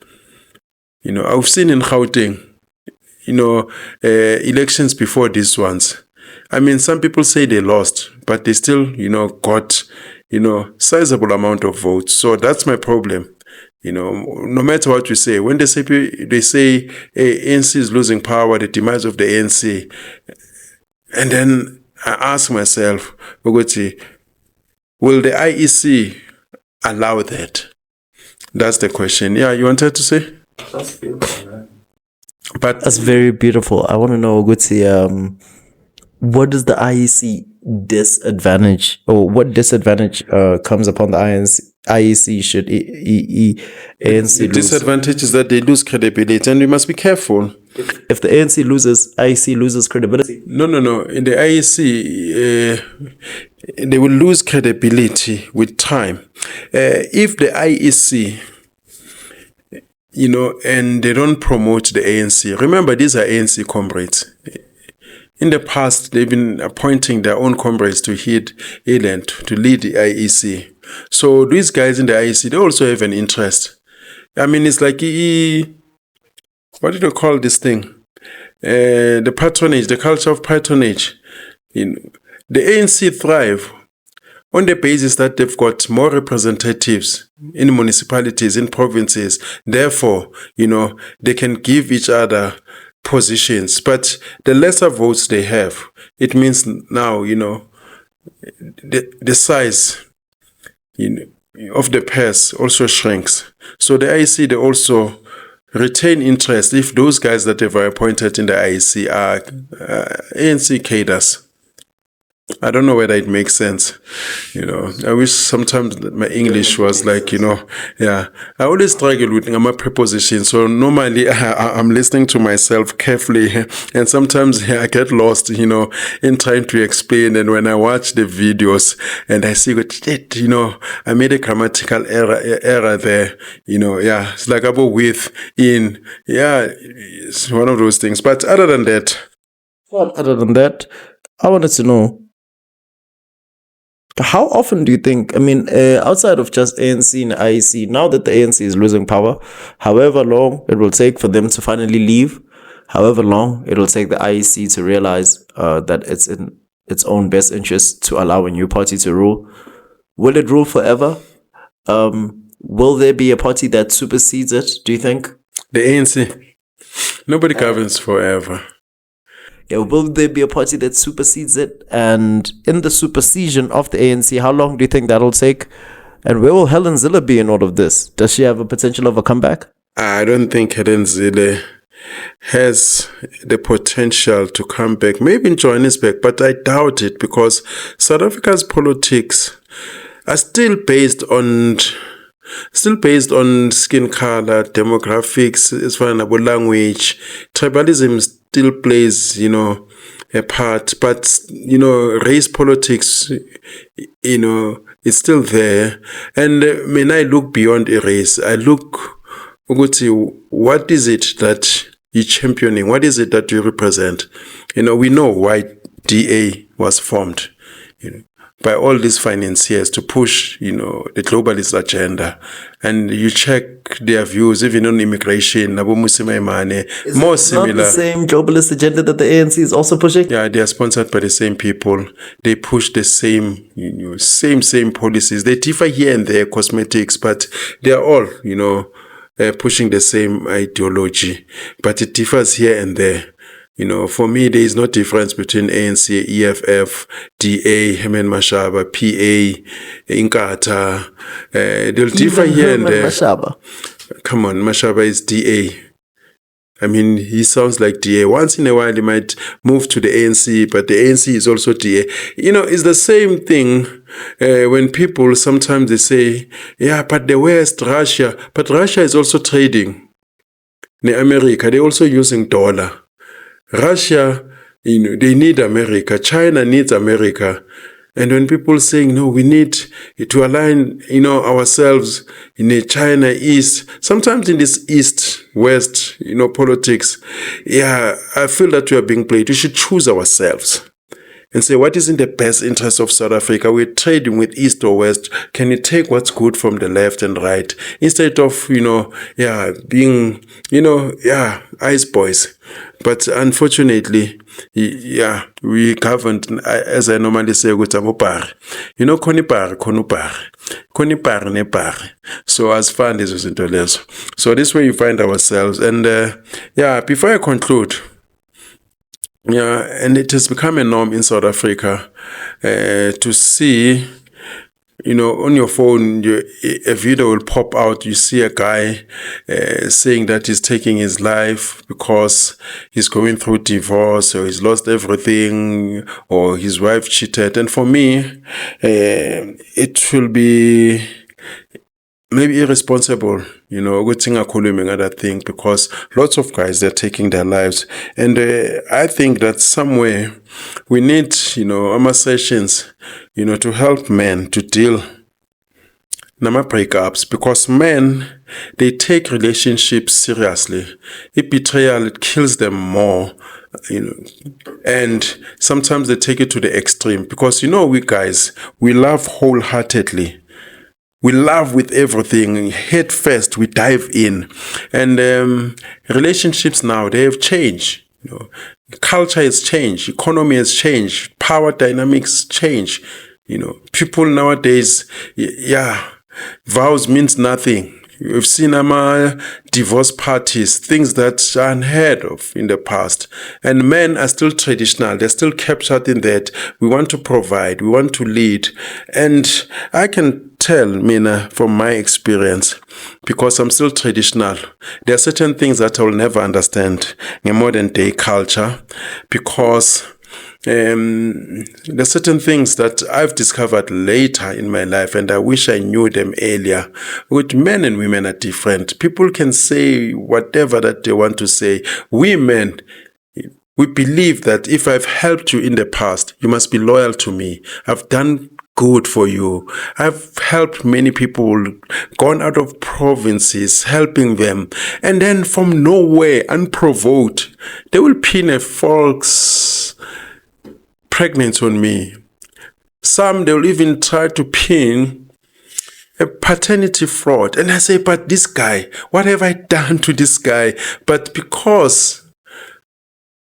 You know, I've seen in Gauteng, you know, elections before these ones. I mean, some people say they lost, but they still, you know, got, you know, sizable amount of votes. So that's my problem. You know, no matter what you say, when they say ANC is losing power, the demise of the ANC, and then I ask myself, Bogochi, will the IEC allow that? That's the question. Yeah, you wanted to say? That's beautiful, right? But that's very beautiful. I want to know, Guti, what does the IEC disadvantage, or what disadvantage comes upon the IEC should ANC the disadvantage is that they lose credibility, and we must be careful. If the ANC loses, IEC loses credibility? No. In the IEC, they will lose credibility with time. If the IEC, you know, and they don't promote the ANC, remember these are ANC comrades. In the past, they've been appointing their own comrades to lead the IEC. So these guys in the IEC, they also have an interest. I mean, it's like, what do you call this thing? The patronage, the culture of patronage. You know, the ANC thrive on the basis that they've got more representatives in municipalities, in provinces. Therefore, you know, they can give each other positions, but the lesser votes they have, it means now, you know, the size, you know, of the purse also shrinks. So the IEC, they also retain interest if those guys that they've appointed in the IEC are ANC cadres. I don't know whether it makes sense. You know, I wish sometimes that my English was like, you know, yeah. I always struggle with my preposition. So normally I'm listening to myself carefully, and sometimes I get lost, you know, in trying to explain. And when I watch the videos and I see, you know, I made a grammatical error there, you know, yeah. It's like about with, in, yeah, it's one of those things. But other than that, I wanted to know, how often do you think, I mean, outside of just ANC and IEC, now that the ANC is losing power, however long it will take for them to finally leave, however long it will take the IEC to realize that it's in its own best interest to allow a new party to rule, will it rule forever? Will there be a party that supersedes it, do you think? The ANC, nobody governs forever. Yeah, will there be a party that supersedes it? And in the supersession of the ANC, how long do you think that'll take? And where will Helen Zille be in all of this? Does she have a potential of a comeback? I don't think Helen Zille has the potential to come back. Maybe in Johannesburg, but I doubt it, because South Africa's politics are still based on skin color, demographics, as far as language. Tribalism still plays, you know, a part, but, you know, race politics, you know, it's still there. And when I look beyond a race, I look, what is it that you're championing? What is it that you represent? You know, we know why DA was formed, you know, by all these financiers to push, you know, the globalist agenda. And you check their views, even on immigration, more similar. Not the same globalist agenda that the ANC is also pushing? Yeah, they are sponsored by the same people. They push the same, you know, same policies. They differ here and there, cosmetics, but they are all, you know, pushing the same ideology. But it differs here and there. You know, for me, there is no difference between ANC, EFF, DA, Herman Mashaba, PA, Inkatha. They'll differ here and there. Mashaba. Come on, Mashaba is DA. I mean, he sounds like DA. Once in a while, he might move to the ANC, but the ANC is also DA. You know, it's the same thing when people sometimes they say, yeah, but the West, Russia. But Russia is also trading. In America, they're also using dollar. Russia, you know, they need America. China needs America. And when people saying, no, we need to align, ourselves in a China East, sometimes in this East, West, politics, I feel that we are being played. We should choose ourselves and say, what is in the best interest of South Africa? We're trading with East or West. Can you take what's good from the left and right? Instead of, being, ice boys. But unfortunately, we governed, as I normally say, with Abopar. Konipar, konupar. Konipar, nepar. So as fun as was into less. So this way you find ourselves. And, before I conclude, and it has become a norm in South Africa to see, on your phone, a video will pop out. You see a guy saying that he's taking his life because he's going through divorce or he's lost everything or his wife cheated. And for me, it will be maybe irresponsible, other thing, because lots of guys, they're taking their lives. And I think that somewhere we need, our sessions, to help men to deal nama breakups, because men, they take relationships seriously. If betrayal, it kills them more, and sometimes they take it to the extreme, because, we guys, we love wholeheartedly. We love with everything, head first, we dive in. And relationships now, they have changed. Culture has changed, economy has changed, power dynamics change. People nowadays, vows means nothing. We've seen divorce parties, things that are unheard of in the past. And men are still traditional. They're still captured in that. We want to provide. We want to lead. And I can tell, Mina, from my experience, because I'm still traditional, there are certain things that I will never understand in modern day culture, because there are certain things that I've discovered later in my life, and I wish I knew them earlier. With men and women are different. People can say whatever that they want to say. We men, we believe that if I've helped you in the past, you must be loyal to me. I've done good for you. I've helped many people, gone out of provinces, helping them. And then from nowhere, unprovoked, they will pin a false pregnant on me. Some, they'll even try to pin a paternity fraud. And I say, but this guy, what have I done to this guy? But because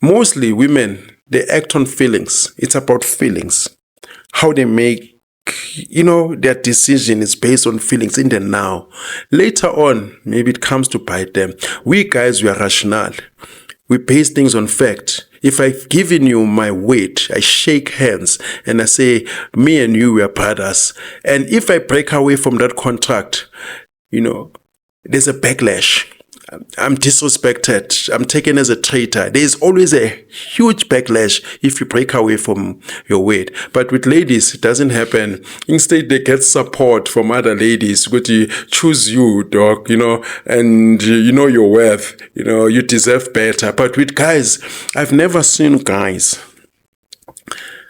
mostly women, they act on feelings. It's about feelings. How they make, their decision is based on feelings in the now. Later on, maybe it comes to bite them. We guys, we are rational. We base things on fact. If I've given you my weight, I shake hands and I say, me and you, we are brothers. And if I break away from that contract, there's a backlash. I'm disrespected. I'm taken as a traitor. There's always a huge backlash if you break away from your weight. But with ladies, it doesn't happen. Instead, they get support from other ladies. Go to choose you, dog, and you know your worth. You deserve better. But with guys, I've never seen guys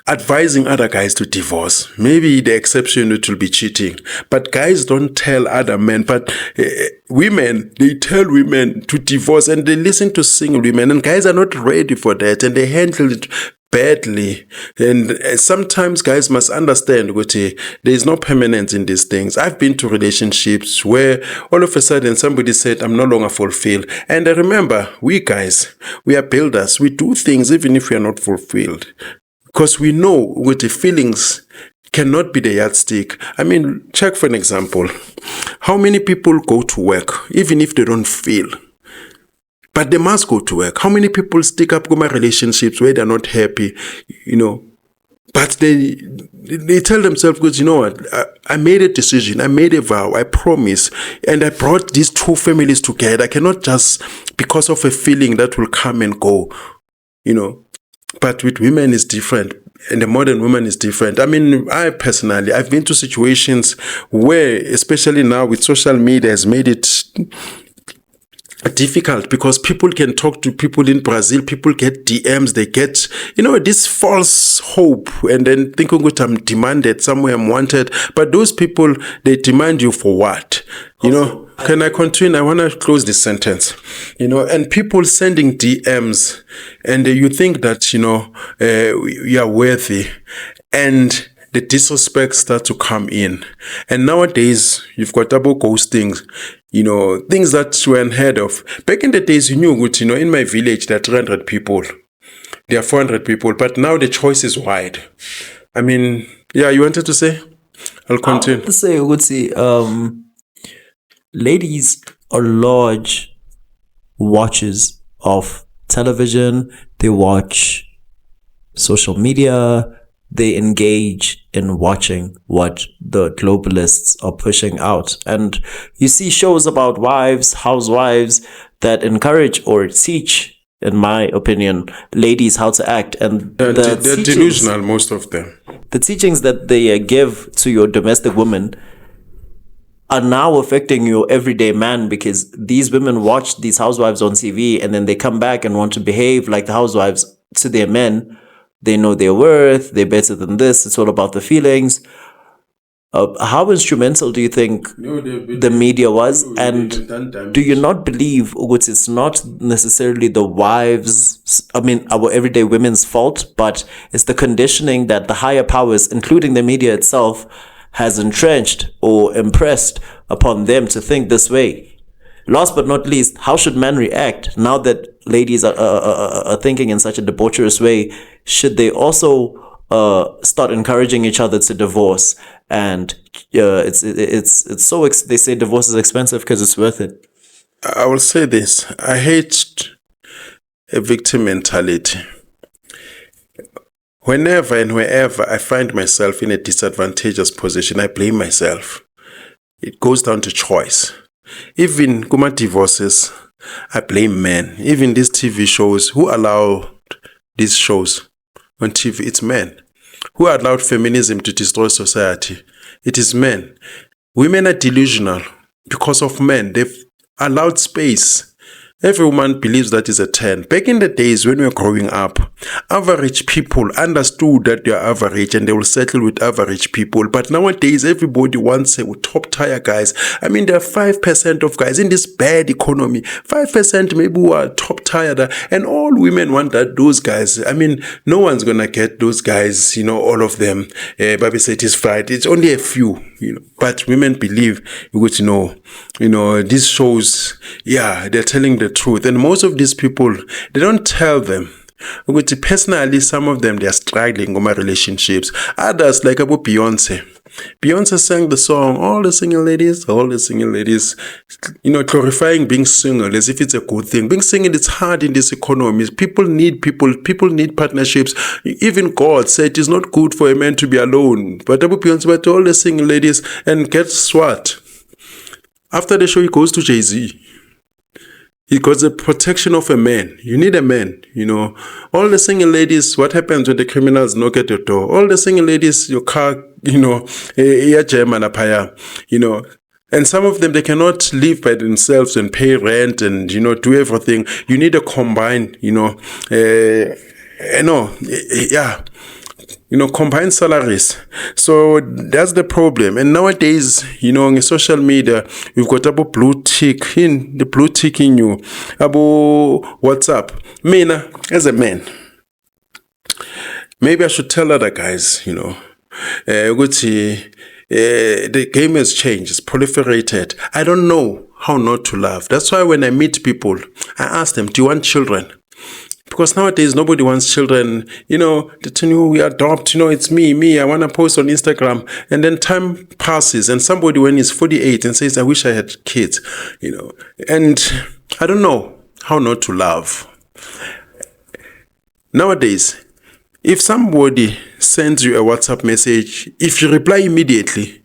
advising other guys to divorce. Maybe the exception, it will be cheating. But guys don't tell other men. But women, they tell women to divorce, and they listen to single women. And guys are not ready for that, and they handle it badly. And sometimes guys must understand there is no permanence in these things. I've been to relationships where all of a sudden somebody said, I'm no longer fulfilled. And I remember, we guys, we are builders. We do things even if we are not fulfilled. Because we know with the feelings cannot be the yardstick. I mean, check for an example. How many people go to work even if they don't feel? But they must go to work. How many people stick up with my relationships where they're not happy, but they tell themselves, because what, I made a decision, I made a vow, I promise, and I brought these two families together. I cannot just, because of a feeling that will come and go, But with women, it's different. And the modern woman is different. I mean, I've been to situations where, especially now with social media, has made it difficult because people can talk to people in Brazil, people get DMs, they get, this false hope and then thinking that I'm demanded, somewhere I'm wanted. But those people, they demand you for what? Can I continue? I want to close this sentence. And people sending DMs and you think that, you are worthy and the disrespect start to come in. And nowadays, you've got double ghosting, things that were unheard of. Back in the days, you knew, in my village, there are 300 people. There are 400 people, but now the choice is wide. I mean, yeah, you wanted to say? I'll continue. I want to say, Ugutsi, ladies are large watchers of television. They watch social media. They engage in watching what the globalists are pushing out. And you see shows about wives, housewives that encourage or teach, in my opinion, ladies how to act. And they're delusional, most of them. The teachings that they give to your domestic woman are now affecting your everyday man, because these women watch these housewives on TV and then they come back and want to behave like the housewives to their men. They know their worth. They're better than this. It's all about the feelings. How instrumental do you think the media was? And do you not believe, Ugut, it's not necessarily the wives, our everyday women's fault, but it's the conditioning that the higher powers, including the media itself, has entrenched or impressed upon them to think this way? Last but not least, how should men react now that ladies are thinking in such a debaucherous way? Should they also start encouraging each other to divorce? And it's so they say divorce is expensive because it's worth it. I will say this: I hate a victim mentality. Whenever and wherever I find myself in a disadvantageous position, I blame myself. It goes down to choice. Even kuma divorces, I blame men. Even these TV shows, who allowed these shows on TV? It's men. Who allowed feminism to destroy society? It is men. Women are delusional because of men. They've allowed space. Every woman believes that is a 10. Back in the days when we were growing up, average people understood that they are average and they will settle with average people. But nowadays, everybody wants a top tier guys. I mean, there are 5% of guys in this bad economy. 5% maybe who are top tier. And all women want that, those guys. I mean, no one's going to get those guys, all of them, Baby satisfied. It's only a few, But women believe, these shows, they're telling the truth. And most of these people, they don't tell them. Personally, some of them, they are struggling with my relationships. Others, like about Beyonce. Beyonce sang the song, all the single ladies, glorifying being single as if it's a good thing. Being single, it's hard in this economy. People need partnerships. Even God said it's not good for a man to be alone. But about Beyonce, but all the single ladies, and guess what? After the show, he goes to Jay-Z. He got the protection of a man. You need a man, All the single ladies, what happens when the criminals knock at your door? All the single ladies, your car, and some of them, they cannot live by themselves and pay rent and, do everything. You need a combined, combined salaries. So that's the problem. And nowadays, on social media, we've got about blue tick in you, about WhatsApp. Mina, as a man, maybe I should tell other guys, the game has changed, it's proliferated. I don't know how not to love. That's why when I meet people, I ask them, do you want children? Because nowadays, nobody wants children, they tell you, we adopt, it's me, I want to post on Instagram. And then time passes and somebody when he's 48 and says, I wish I had kids, And I don't know how not to love. Nowadays, if somebody sends you a WhatsApp message, if you reply immediately,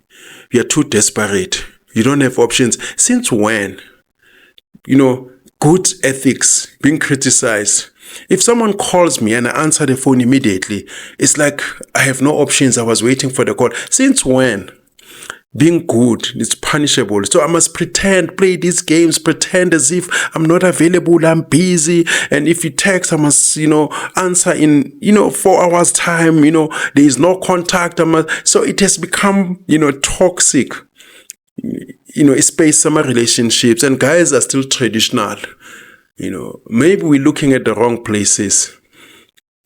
you're too desperate. You don't have options. Since when? Good ethics being criticized. If someone calls me and I answer the phone immediately, it's like I have no options. I was waiting for the call. Since when? being good is punishable. So I must play these games, pretend as if I'm not available, I'm busy. And if you text, I must, answer in, 4 hours time, there is no contact. So it has become, toxic, space summer relationships, and guys are still traditional. Maybe we're looking at the wrong places.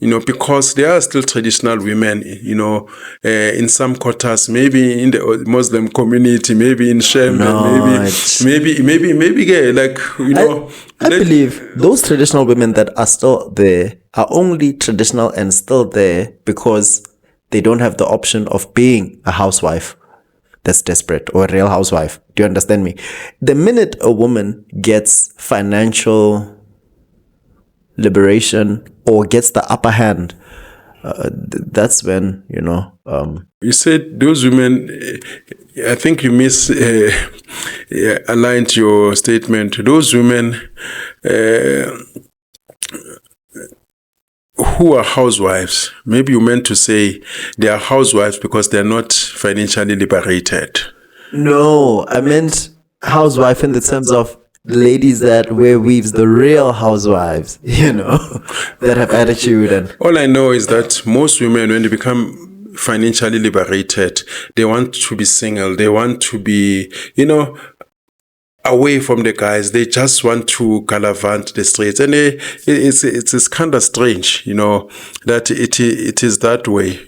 Because there are still traditional women, in some quarters, maybe in the Muslim community, maybe in Shem, maybe gay, I believe those traditional women that are still there are only traditional and still there because they don't have the option of being a housewife that's desperate or a real housewife. Do you understand me? The minute a woman gets financial liberation or gets the upper hand, that's when you said those women, I think you aligned your statement. Those women who are housewives, maybe you meant to say they are housewives because they're not financially liberated. No, I meant housewife in the terms of ladies that wear weaves, the real housewives, that have attitude. And all I know is that most women, when they become financially liberated, they want to be single. They want to be, away from the guys. They just want to gallivant the streets. And it's kind of strange, that it is that way,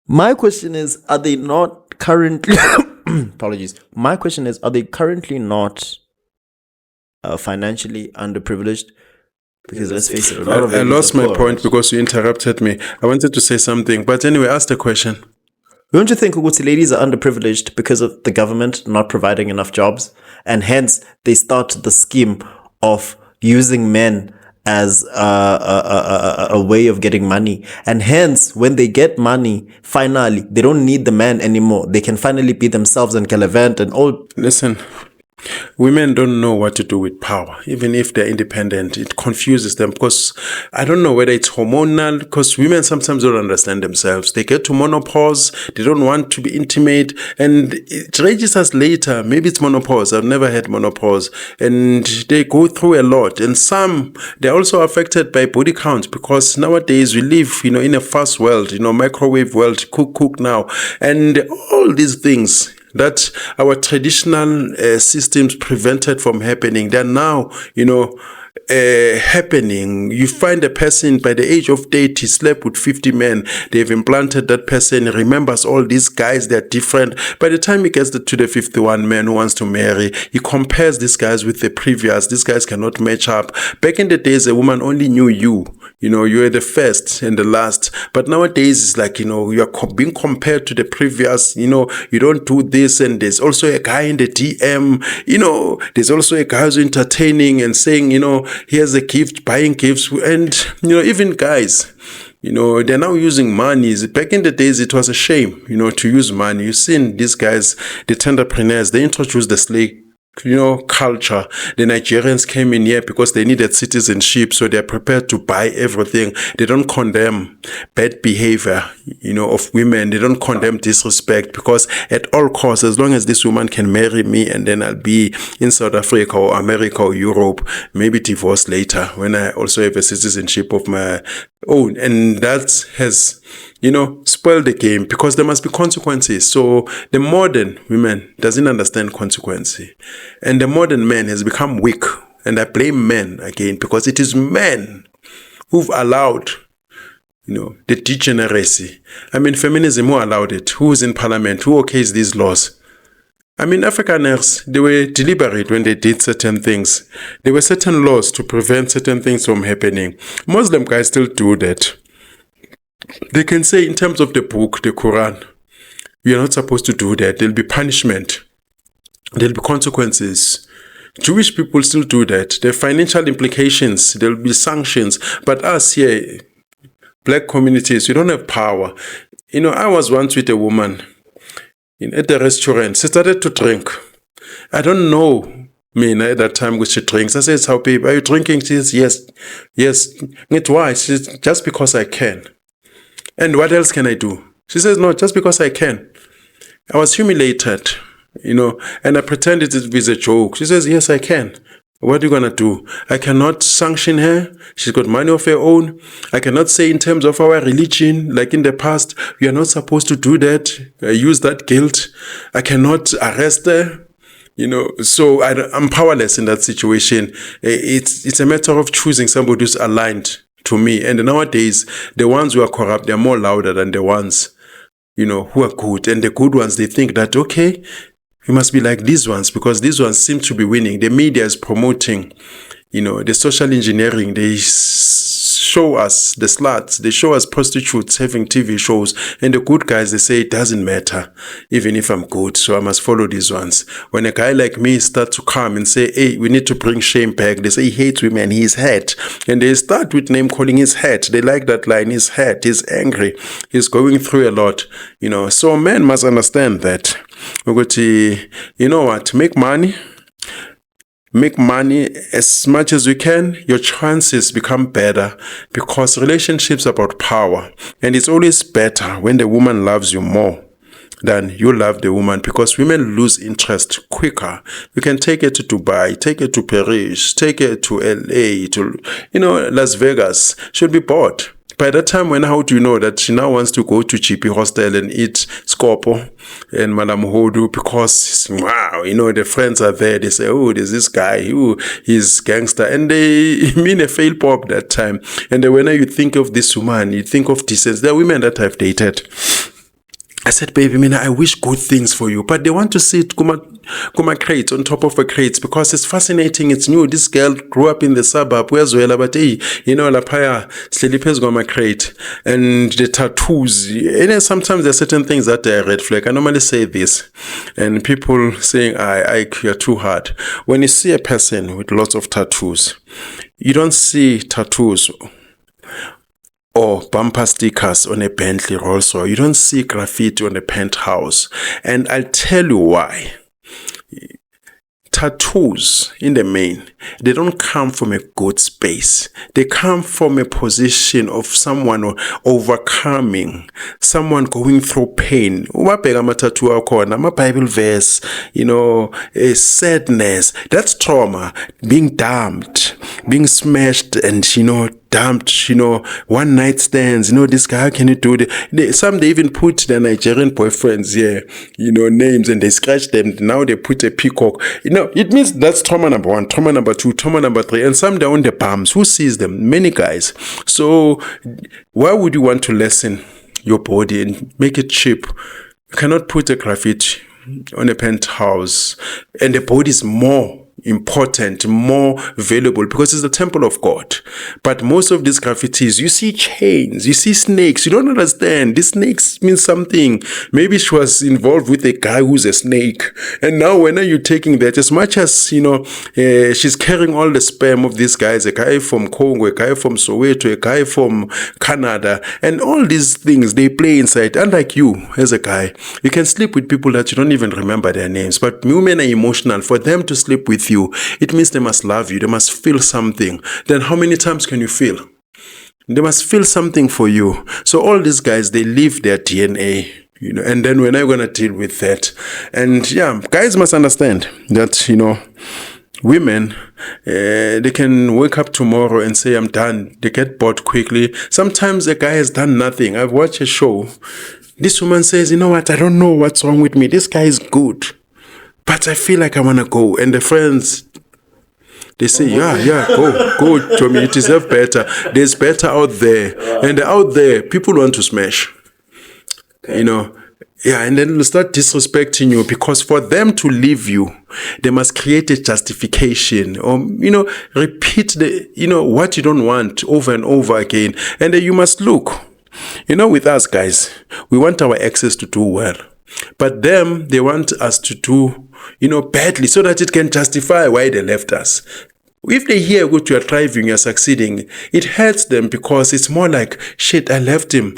My question is, are they not currently, apologies. My question is, are they currently not financially underprivileged? Because let's face it, I lost my point because you interrupted me. I wanted to say something, but anyway, ask the question. Don't you think ladies are underprivileged because of the government not providing enough jobs, and hence they start the scheme of using men as a way of getting money, and hence when they get money, finally they don't need the man anymore. They can finally be themselves and gallivant and all. Listen. Women don't know what to do with power, even if they're independent. It confuses them because I don't know whether it's hormonal, because women sometimes don't understand themselves. They get to menopause, they don't want to be intimate, and it registers later. Maybe it's menopause. I've never had menopause, and they go through a lot. And some, they're also affected by body count because nowadays we live, in a fast world, microwave world, cook now, and all these things that our traditional systems prevented from happening. They're now, happening. You find a person by the age of 30 slept with 50 men. They've implanted that person, remembers all these guys, they're different. By the time he gets to the 51 man who wants to marry, he compares these guys with the previous. These guys cannot match up. Back in the days, a woman only knew you. You were the first and the last. But nowadays, it's like, you are being compared to the previous. You don't do this. And there's also a guy in the DM. There's also a guy who's entertaining and saying, here's a gift, buying gifts. And, even guys, they're now using money. Back in the days, it was a shame, to use money. You've seen these guys, the entrepreneurs, they introduced the slave culture. The Nigerians came in here because they needed citizenship, so they're prepared to buy everything. They don't condemn bad behavior, of women. They don't condemn disrespect because at all costs, as long as this woman can marry me and then I'll be in South Africa or America or Europe, maybe divorce later when I also have a citizenship of my own. And that has, spoiled the game because there must be consequences. So the modern woman doesn't understand consequence. And the modern man has become weak. And I blame men again because it is men who've allowed, the degeneracy. Feminism, who allowed it? Who's in parliament? Who okays these laws? Afrikaners, they were deliberate when they did certain things. There were certain laws to prevent certain things from happening. Muslim guys still do that. They can say in terms of the book, the Quran, we are not supposed to do that. There'll be punishment. There'll be consequences. Jewish people still do that. There are financial implications. There'll be sanctions. But us here, black communities, we don't have power. I was once with a woman at the restaurant. She started to drink. I don't know at that time when she drinks. I said, "How, babe, are you drinking?" She says, yes. Why? She says, "Just because I can." And what else can I do? She says, "No, just because I can." I was humiliated, and I pretended it was a joke. She says, yes, I can. What are you going to do? I cannot sanction her. She's got money of her own. I cannot say in terms of our religion, like in the past, we are not supposed to do that. Use that guilt. I cannot arrest her. So I'm powerless in that situation. It's a matter of choosing somebody who's aligned to me. And nowadays, the ones who are corrupt, they're more louder than the ones, who are good. And the good ones, they think that, okay, we must be like these ones because these ones seem to be winning. The media is promoting, the social engineering. They show us the sluts. They show us prostitutes having TV shows. And the good guys, they say it doesn't matter, even if I'm good. So I must follow these ones. When a guy like me starts to come and say, hey, we need to bring shame back. They say he hates women. He's hurt. And they start with name calling his hurt. They like that line. He's hurt. He's angry. He's going through a lot. So men must understand that. You know what? Make money as much as you can. Your chances become better because relationships are about power. And it's always better when the woman loves you more than you love the woman because women lose interest quicker. You can take her to Dubai, take her to Paris, take her to LA, to, Las Vegas. She'll be bored. By that time, how do you know that she now wants to go to Chippy Hostel and eat Scopo and Malamuhodu because, wow, the friends are there. They say, oh, there's this guy, he's gangster. And they mean a fail pop that time. And then when you think of this woman, you think of decency. There are women that I've dated. I said, baby, I wish good things for you. But they want to see it Kuma crates on top of a crates because it's fascinating. It's new. This girl grew up in the suburb. Where's Zuela? But hey, Lapaya, Slilipes Goma crate. And the tattoos. And then sometimes there are certain things that are red flag. I normally say this. And people saying, Ike, you're too hard. When you see a person with lots of tattoos, you don't see tattoos or bumper stickers on a Bentley Rolls Royce. You don't see graffiti on a penthouse. And I'll tell you why. Tattoos, in the main, they don't come from a good space. They come from a position of someone overcoming, someone going through pain. A Bible verse, a sadness. That's trauma. Being dumped, being smashed, and dumped, one night stands, this guy, how can you do it? Some they even put their Nigerian boyfriends here, names, and they scratch them. Now they put a peacock. It means that's trauma number 1, trauma number 2, trauma number 3, and some they're on the palms. Who sees them? Many guys. So why would you want to lessen your body and make it cheap? You cannot put a graffiti on a penthouse, and the body is more important, more valuable because it's the temple of God. But most of these graffitis, you see chains, you see snakes. You don't understand. These snakes mean something. Maybe she was involved with a guy who's a snake. And now when are you taking that? As much as, she's carrying all the sperm of these guys, a guy from Congo, a guy from Soweto, a guy from Canada, and all these things, they play inside. Unlike you, as a guy, you can sleep with people that you don't even remember their names. But women are emotional. For them to sleep with you, it means they must love you. They must feel something. Then how many times can you feel? They must feel something for you. So all these guys, they leave their DNA, and then when are you going to deal with that? And yeah, guys must understand that, women, they can wake up tomorrow and say, I'm done. They get bored quickly. Sometimes a guy has done nothing. I've watched a show. This woman says, you know what? I don't know what's wrong with me. This guy is good, but I feel like I want to go. And the friends, they say, yeah, go, Tommy. You deserve better. There's better out there. And out there, people want to smash. Okay. Yeah, and then they'll start disrespecting you because for them to leave you, they must create a justification or, repeat what you don't want over and over again. And then you must look. With us guys, we want our exes to do well. But them, they want us to do, badly so that it can justify why they left us. If they hear what you're thriving, you're succeeding, it hurts them because it's more like, shit, I left him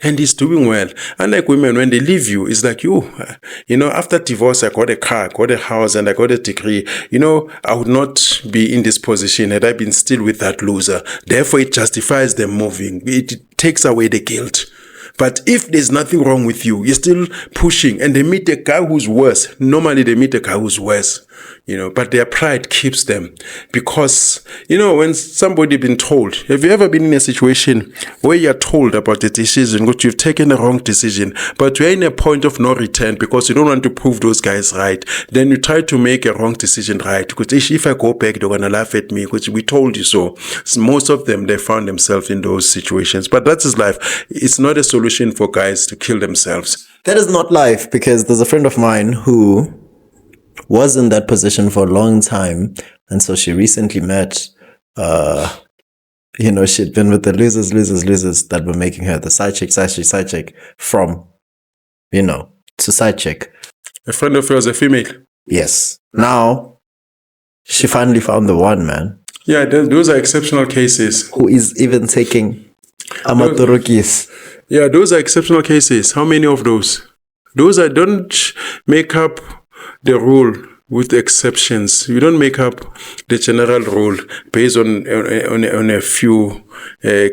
and he's doing well. Unlike women, when they leave you, it's like, after divorce, I got a car, I got a house, and I got a degree. I would not be in this position had I been still with that loser. Therefore, it justifies them moving. It takes away the guilt. But if there's nothing wrong with you, you're still pushing, and they meet a guy who's worse. Normally they meet a guy who's worse, but their pride keeps them. Because, when somebody been told, have you ever been in a situation where you're told about a decision, which you've taken a wrong decision, but you're in a point of no return because you don't want to prove those guys right, then you try to make a wrong decision right. Because if I go back, they're going to laugh at me because we told you so. Most of them, they found themselves in those situations. But that's his life. It's not a solution for guys to kill themselves. That is not life, because there's a friend of mine who was in that position for a long time. And so she recently met, she'd been with the losers that were making her the side chick from, to side chick. A friend of yours, a female? Yes. Now, she finally found the one, man. Yeah, those are exceptional cases. Who is even taking amatorokis. Yeah, those are exceptional cases. How many of those? Don't make up the rule with exceptions. You don't make up the general rule based on a few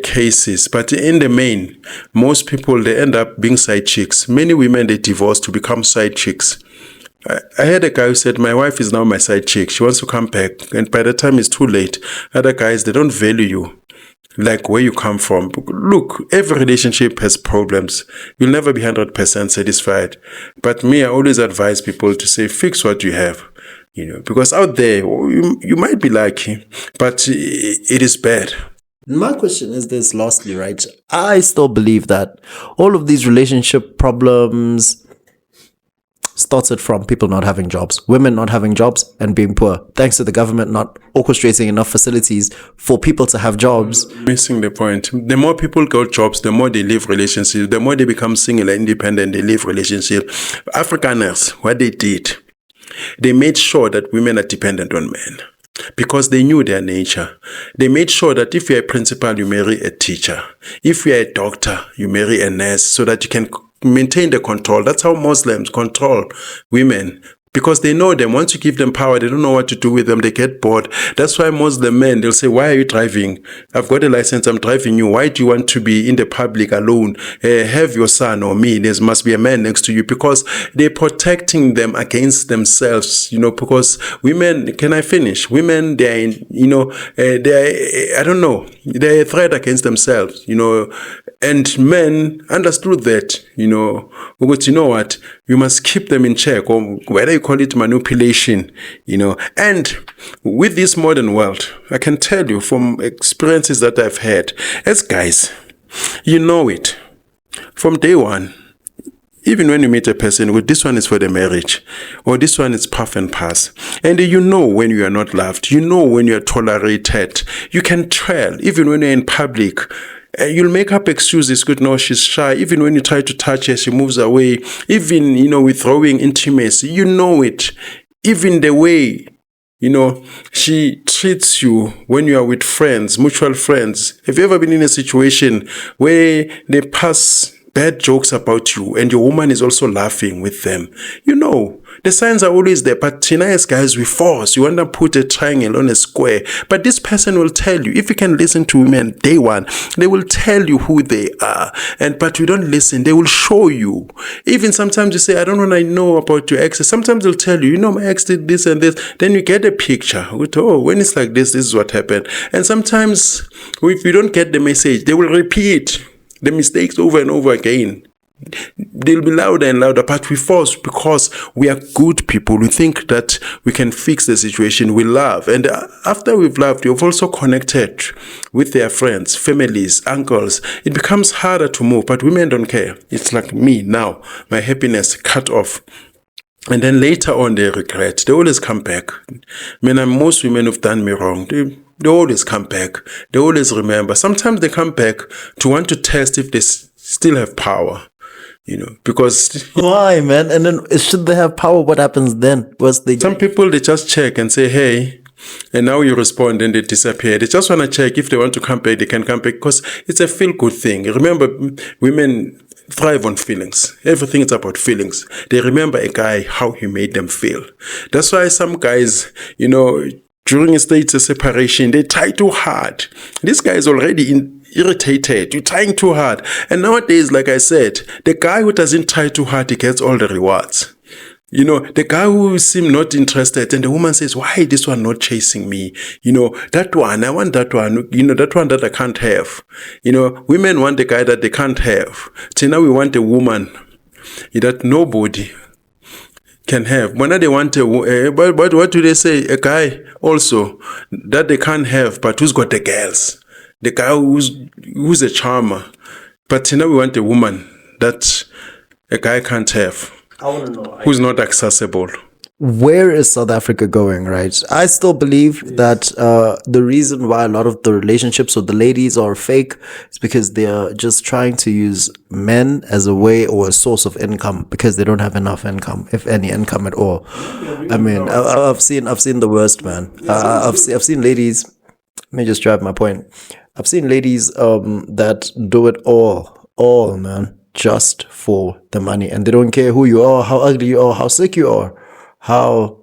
cases. But in the main, most people, they end up being side chicks. Many women, they divorce to become side chicks. I had a guy who said, my wife is now my side chick. She wants to come back. And by the time it's too late, other guys, they don't value you. Like where you come from. Look, every relationship has problems. You'll never be 100% satisfied. But me, I always advise people to say, fix what you have. Because out there, you might be lucky, but it is bad. My question is this, lastly, right? I still believe that all of these relationship problems started from people not having jobs, women not having jobs and being poor, thanks to the government not orchestrating enough facilities for people to have jobs. Missing the point. The more people got jobs, the more they leave relationships, the more they become single and independent, they leave relationship. Afrikaners, what they did, they made sure that women are dependent on men because they knew their nature. They made sure that if you're a principal, you marry a teacher. If you're a doctor, you marry a nurse so that you can maintain the control. That's how Muslims control women. Because they know them. Once you give them power, they don't know what to do with them. They get bored. That's why Muslim men, they'll say, why are you driving? I've got a license. I'm driving you. Why do you want to be in the public alone? Have your son or me. There must be a man next to you. Because they're protecting them against themselves. Because women, can I finish? Women, they're a threat against themselves, And men understood that, because you know what? You must keep them in check, or whether you call it manipulation, And with this modern world, I can tell you from experiences that I've had, as guys, you know it. From day one, even when you meet a person, well, this one is for the marriage, or this one is puff and pass. And when you are not loved, when you are tolerated. You can tell, even when you're in public. You'll make up excuses. Good, no, she's shy. Even when you try to touch her, she moves away. Even, withdrawing intimacy, it. Even the way, she treats you when you are with friends, mutual friends. Have you ever been in a situation where they pass bad jokes about you and your woman is also laughing with them? The signs are always there, but as guys, we force. You want to put a triangle on a square. But this person will tell you, if you can listen to women day one, they will tell you who they are. But you don't listen, they will show you. Even sometimes you say, I don't want to know about your exes. Sometimes they'll tell you, my ex did this and this. Then you get a picture. When it's like this is what happened. And sometimes, if you don't get the message, they will repeat the mistakes over and over again. They'll be louder and louder, but we force because we are good people. We think that we can fix the situation. We love. And after we've loved, we've also connected with their friends, families, uncles. It becomes harder to move, but women don't care. It's like me now, my happiness cut off. And then later on, they regret. They always come back. Most women who've done me wrong, they always come back. They always remember. Sometimes they come back to want to test if they still have power. Because why, man? And then should they have power? What happens then? Some people, they just check and say, hey, and now you respond and they disappear. They just want to check if they want to come back, they can come back because it's a feel-good thing. Remember, women thrive on feelings. Everything is about feelings. They remember a guy, how he made them feel. That's why some guys, during a state of separation, they try too hard. This guy is already irritated. You're trying too hard. And nowadays, like I said, the guy who doesn't try too hard, he gets all the rewards. You know, the guy who seems not interested, and the woman says, why this one not chasing me? You know, that one, I want that one, you know, that one that I can't have. You know, women want a guy that they can't have. So now we want a woman that nobody can have. When they want but what do they say? A guy also that they can't have, but who's got the girls? The guy who's a charmer. But now we want a woman that a guy can't have. I want to know who's not accessible. Where is South Africa going, right? I still believe that the reason why a lot of the relationships with the ladies are fake is because they are just trying to use men as a way or a source of income because they don't have enough income, if any income at all. I mean, I've seen the worst, man. I've seen ladies. Let me just drive my point. I've seen ladies that do it all, man, just for the money, and they don't care who you are, how ugly you are, how sick you are, how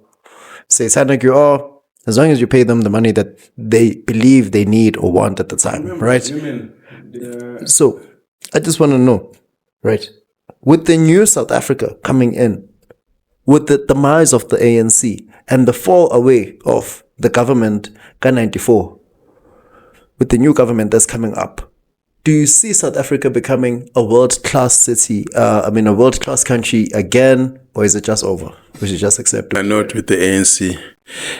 satanic you are, as long as you pay them the money that they believe they need or want at the time, right? So I just want to know, right, with the new South Africa coming in, with the demise of the ANC and the fall away of the government K94, with the new government that's coming up, do you see South Africa becoming a world-class city, a world-class country again, or is it just over? We should just accept it. I note with the ANC,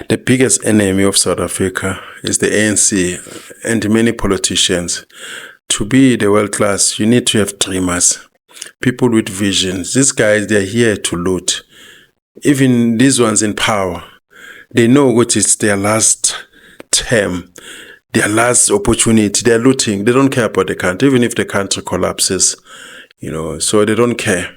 the biggest enemy of South Africa is the ANC and many politicians. To be the world-class, you need to have dreamers, people with visions. These guys, they're here to loot. Even these ones in power, they know what is their last term. Their last opportunity, they're looting. They don't care about the country, even if the country collapses, you know, so they don't care.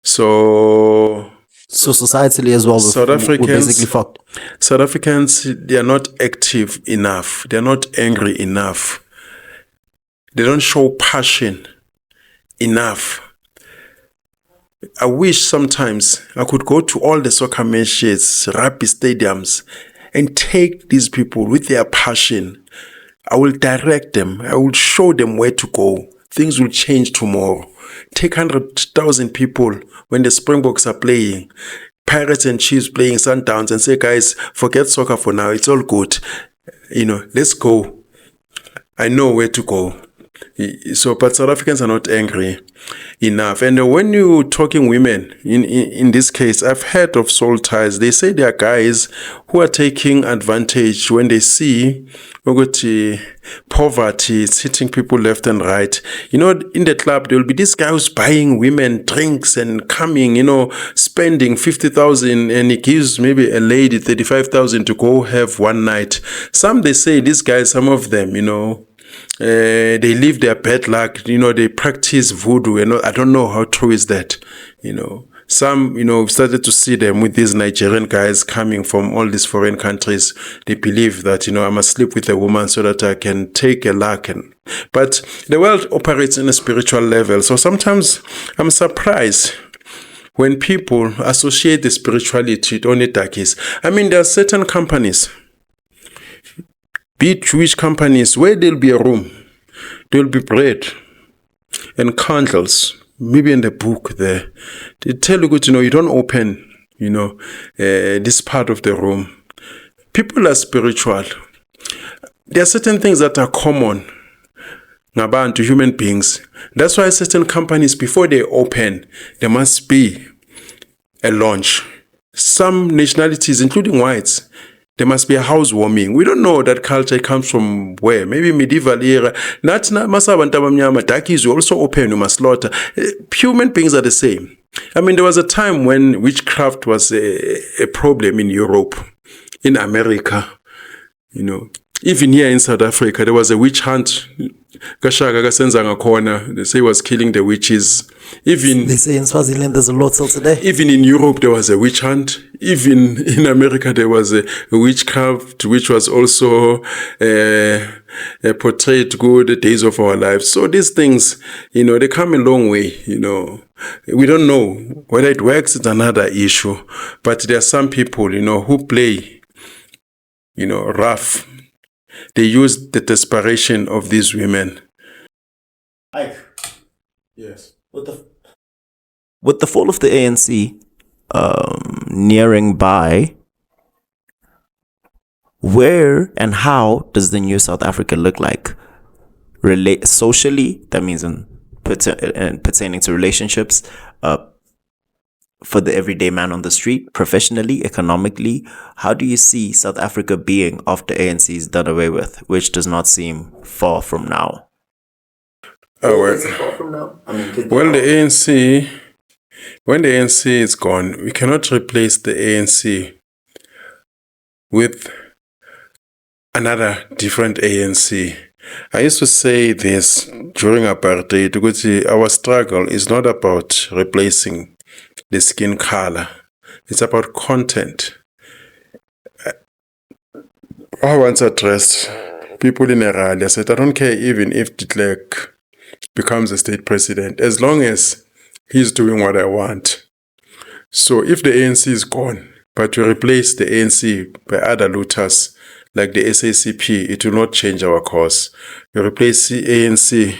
So societally as well, South we're basically fucked. South Africans, they are not active enough. They're not angry enough. They don't show passion enough. I wish sometimes I could go to all the soccer matches, rugby stadiums, and take these people with their passion. I will direct them. I will show them where to go. Things will change tomorrow. Take 100,000 people when the Springboks are playing, Pirates and Chiefs playing Sundowns, and say, guys, forget soccer for now. It's all good. You know, let's go. I know where to go. So, but South Africans are not angry enough. And when you're talking women, in this case, I've heard of soul ties. They say there are guys who are taking advantage when they see poverty is hitting people left and right. You know, in the club, there will be this guy who's buying women drinks and coming, you know, spending 50,000, and he gives maybe a lady 35,000 to go have one night. They say these guys, some of them, you know, they live their bad luck, you know, they practice voodoo, and I don't know how true is that, you know. Some, you know, started to see them with these Nigerian guys coming from all these foreign countries. They believe that, you know, I must sleep with a woman so that I can take a luck. But the world operates in a spiritual level. So sometimes I'm surprised when people associate the spirituality with only darkies. I mean, there are certain companies, be it Jewish companies, where there'll be a room, there'll be bread and candles, maybe in the book there. They tell you, you know, you don't open, you know, this part of the room. People are spiritual. There are certain things that are common to human beings. That's why certain companies, before they open, there must be a launch. Some nationalities, including whites, there must be a housewarming. We don't know that culture comes from where. Maybe medieval era. Darkies, you also open, you must slaughter. Human beings are the same. I mean, there was a time when witchcraft was a problem in Europe, in America, you know. Even here in South Africa, there was a witch hunt. They say he was killing the witches. Even they say in Swaziland there's a lot till today. Even in Europe there was a witch hunt. Even in America there was a witchcraft, which was also portrayed good, the days of our lives. So these things, you know, they come a long way. You know, we don't know whether it works. It's another issue. But there are some people, you know, who play, you know, rough. They used the desperation of these women. Ike, Yes. with the fall of the ANC nearing by, where and how does the new South Africa look like? Relate socially, that means pertaining to relationships, for the everyday man on the street, professionally, economically. How do you see South Africa being after ANC is done away with, which does not seem far from now? Oh, well, Is it far from now? I mean, well, the ANC, when the ANC is gone, we cannot replace the ANC with another different ANC. I used to say this during apartheid, because our struggle is not about replacing the skin color. It's about content. I once addressed people in a rally. I said, I don't care even if de Klerk becomes a state president, as long as he's doing what I want. So if the ANC is gone, but we replace the ANC by other looters like the SACP, it will not change our cause. We replace the ANC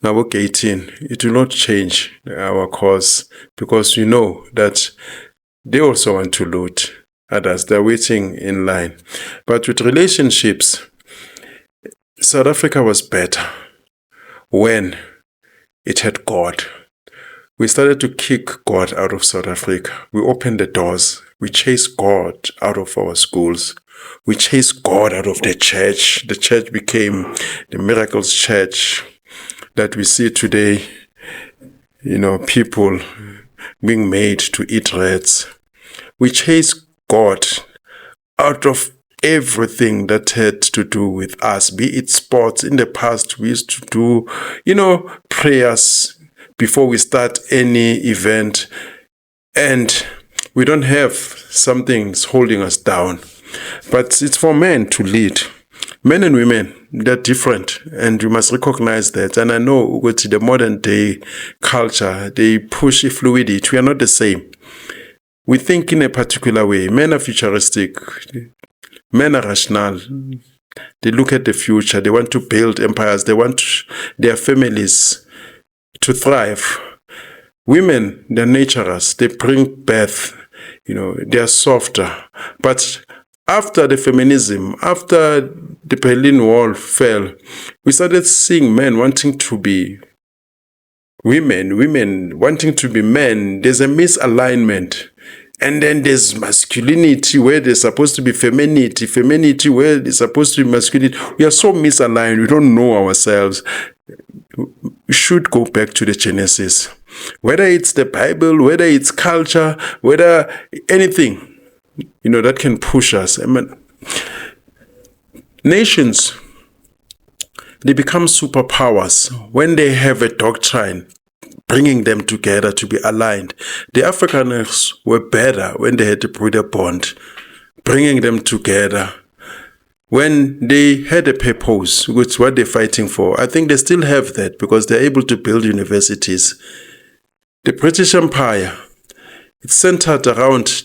now 18, it will not change our cause, because you know that they also want to loot others. They're waiting in line. But with relationships, South Africa was better when it had God. We started to kick God out of South Africa. We opened the doors. We chased God out of our schools. We chased God out of the church. The church became the Miracles Church that we see today. You know, people being made to eat rats. We chased God out of everything that had to do with us, be it sports. In the past, we used to do, prayers before we start any event, and we don't have something holding us down. But it's for men to lead. Men and women, they're different, and we must recognize that. And I know with the modern day culture, they push fluidity. We are not the same. We think in a particular way. Men are futuristic. Men are rational. They look at the future. They want to build empires. They want their families to thrive. Women, they're naturalists. They bring birth. They are softer. But after the feminism, after the Berlin Wall fell, we started seeing men wanting to be women, women wanting to be men. There's a misalignment. And then there's masculinity where there's supposed to be femininity, femininity where there's supposed to be masculinity. We are so misaligned. We don't know ourselves. We should go back to the Genesis. Whether it's the Bible, whether it's culture, whether anything, that can push us. I mean, nations, they become superpowers when they have a doctrine bringing them together to be aligned. The Afrikaners were better when they had the Broeder Bond, bringing them together. When they had a purpose, which is what they're fighting for, I think they still have that because they're able to build universities. The British Empire, it's centered around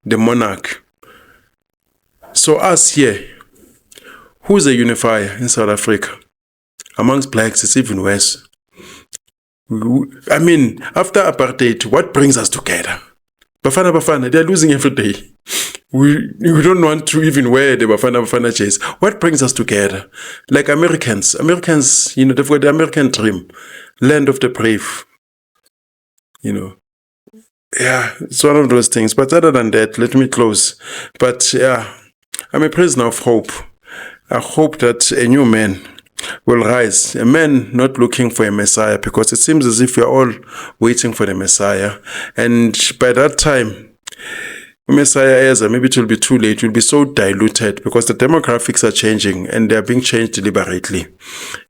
the monarch. So us here, who's a unifier in South Africa? Amongst blacks, it's even worse. I mean, after apartheid, what brings us together? Bafana, they're losing every day. We don't want to even wear the Bafana chase. What brings us together? Like Americans, they've got the American dream, land of the brave. Yeah, it's one of those things. But other than that, let me close. But yeah, I'm a prisoner of hope. I hope that a new man will rise. A man not looking for a Messiah, because it seems as if we're all waiting for the Messiah. And by that time, Messiah is, maybe it will be too late. It will be so diluted because the demographics are changing and they are being changed deliberately.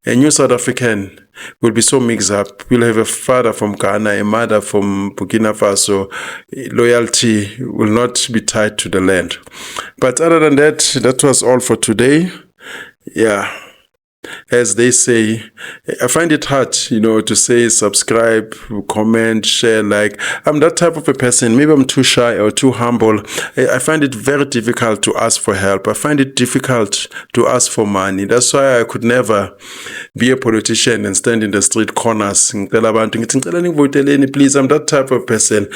A new South African will be so mixed up. We'll have a father from Ghana, a mother from Burkina Faso. Loyalty will not be tied to the land. But other than that, that was all for today. Yeah. as they say, I find it hard, to say subscribe, comment, share, like. I'm that type of a person. Maybe I'm too shy or too humble. I find it very difficult to ask for help. I find it difficult to ask for money. That's why I could never be a politician and stand in the street corners. Please, I'm that type of person.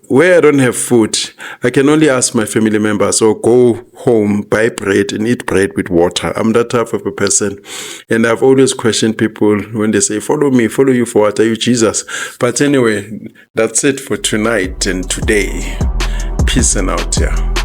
Where I don't have food, I can only ask my family members or go home, buy bread and eat bread with water. I'm that type of a person. And I've always questioned people when they say, follow me, follow you for what? Are you Jesus? But anyway, that's it for tonight and today. Peace and out, yeah.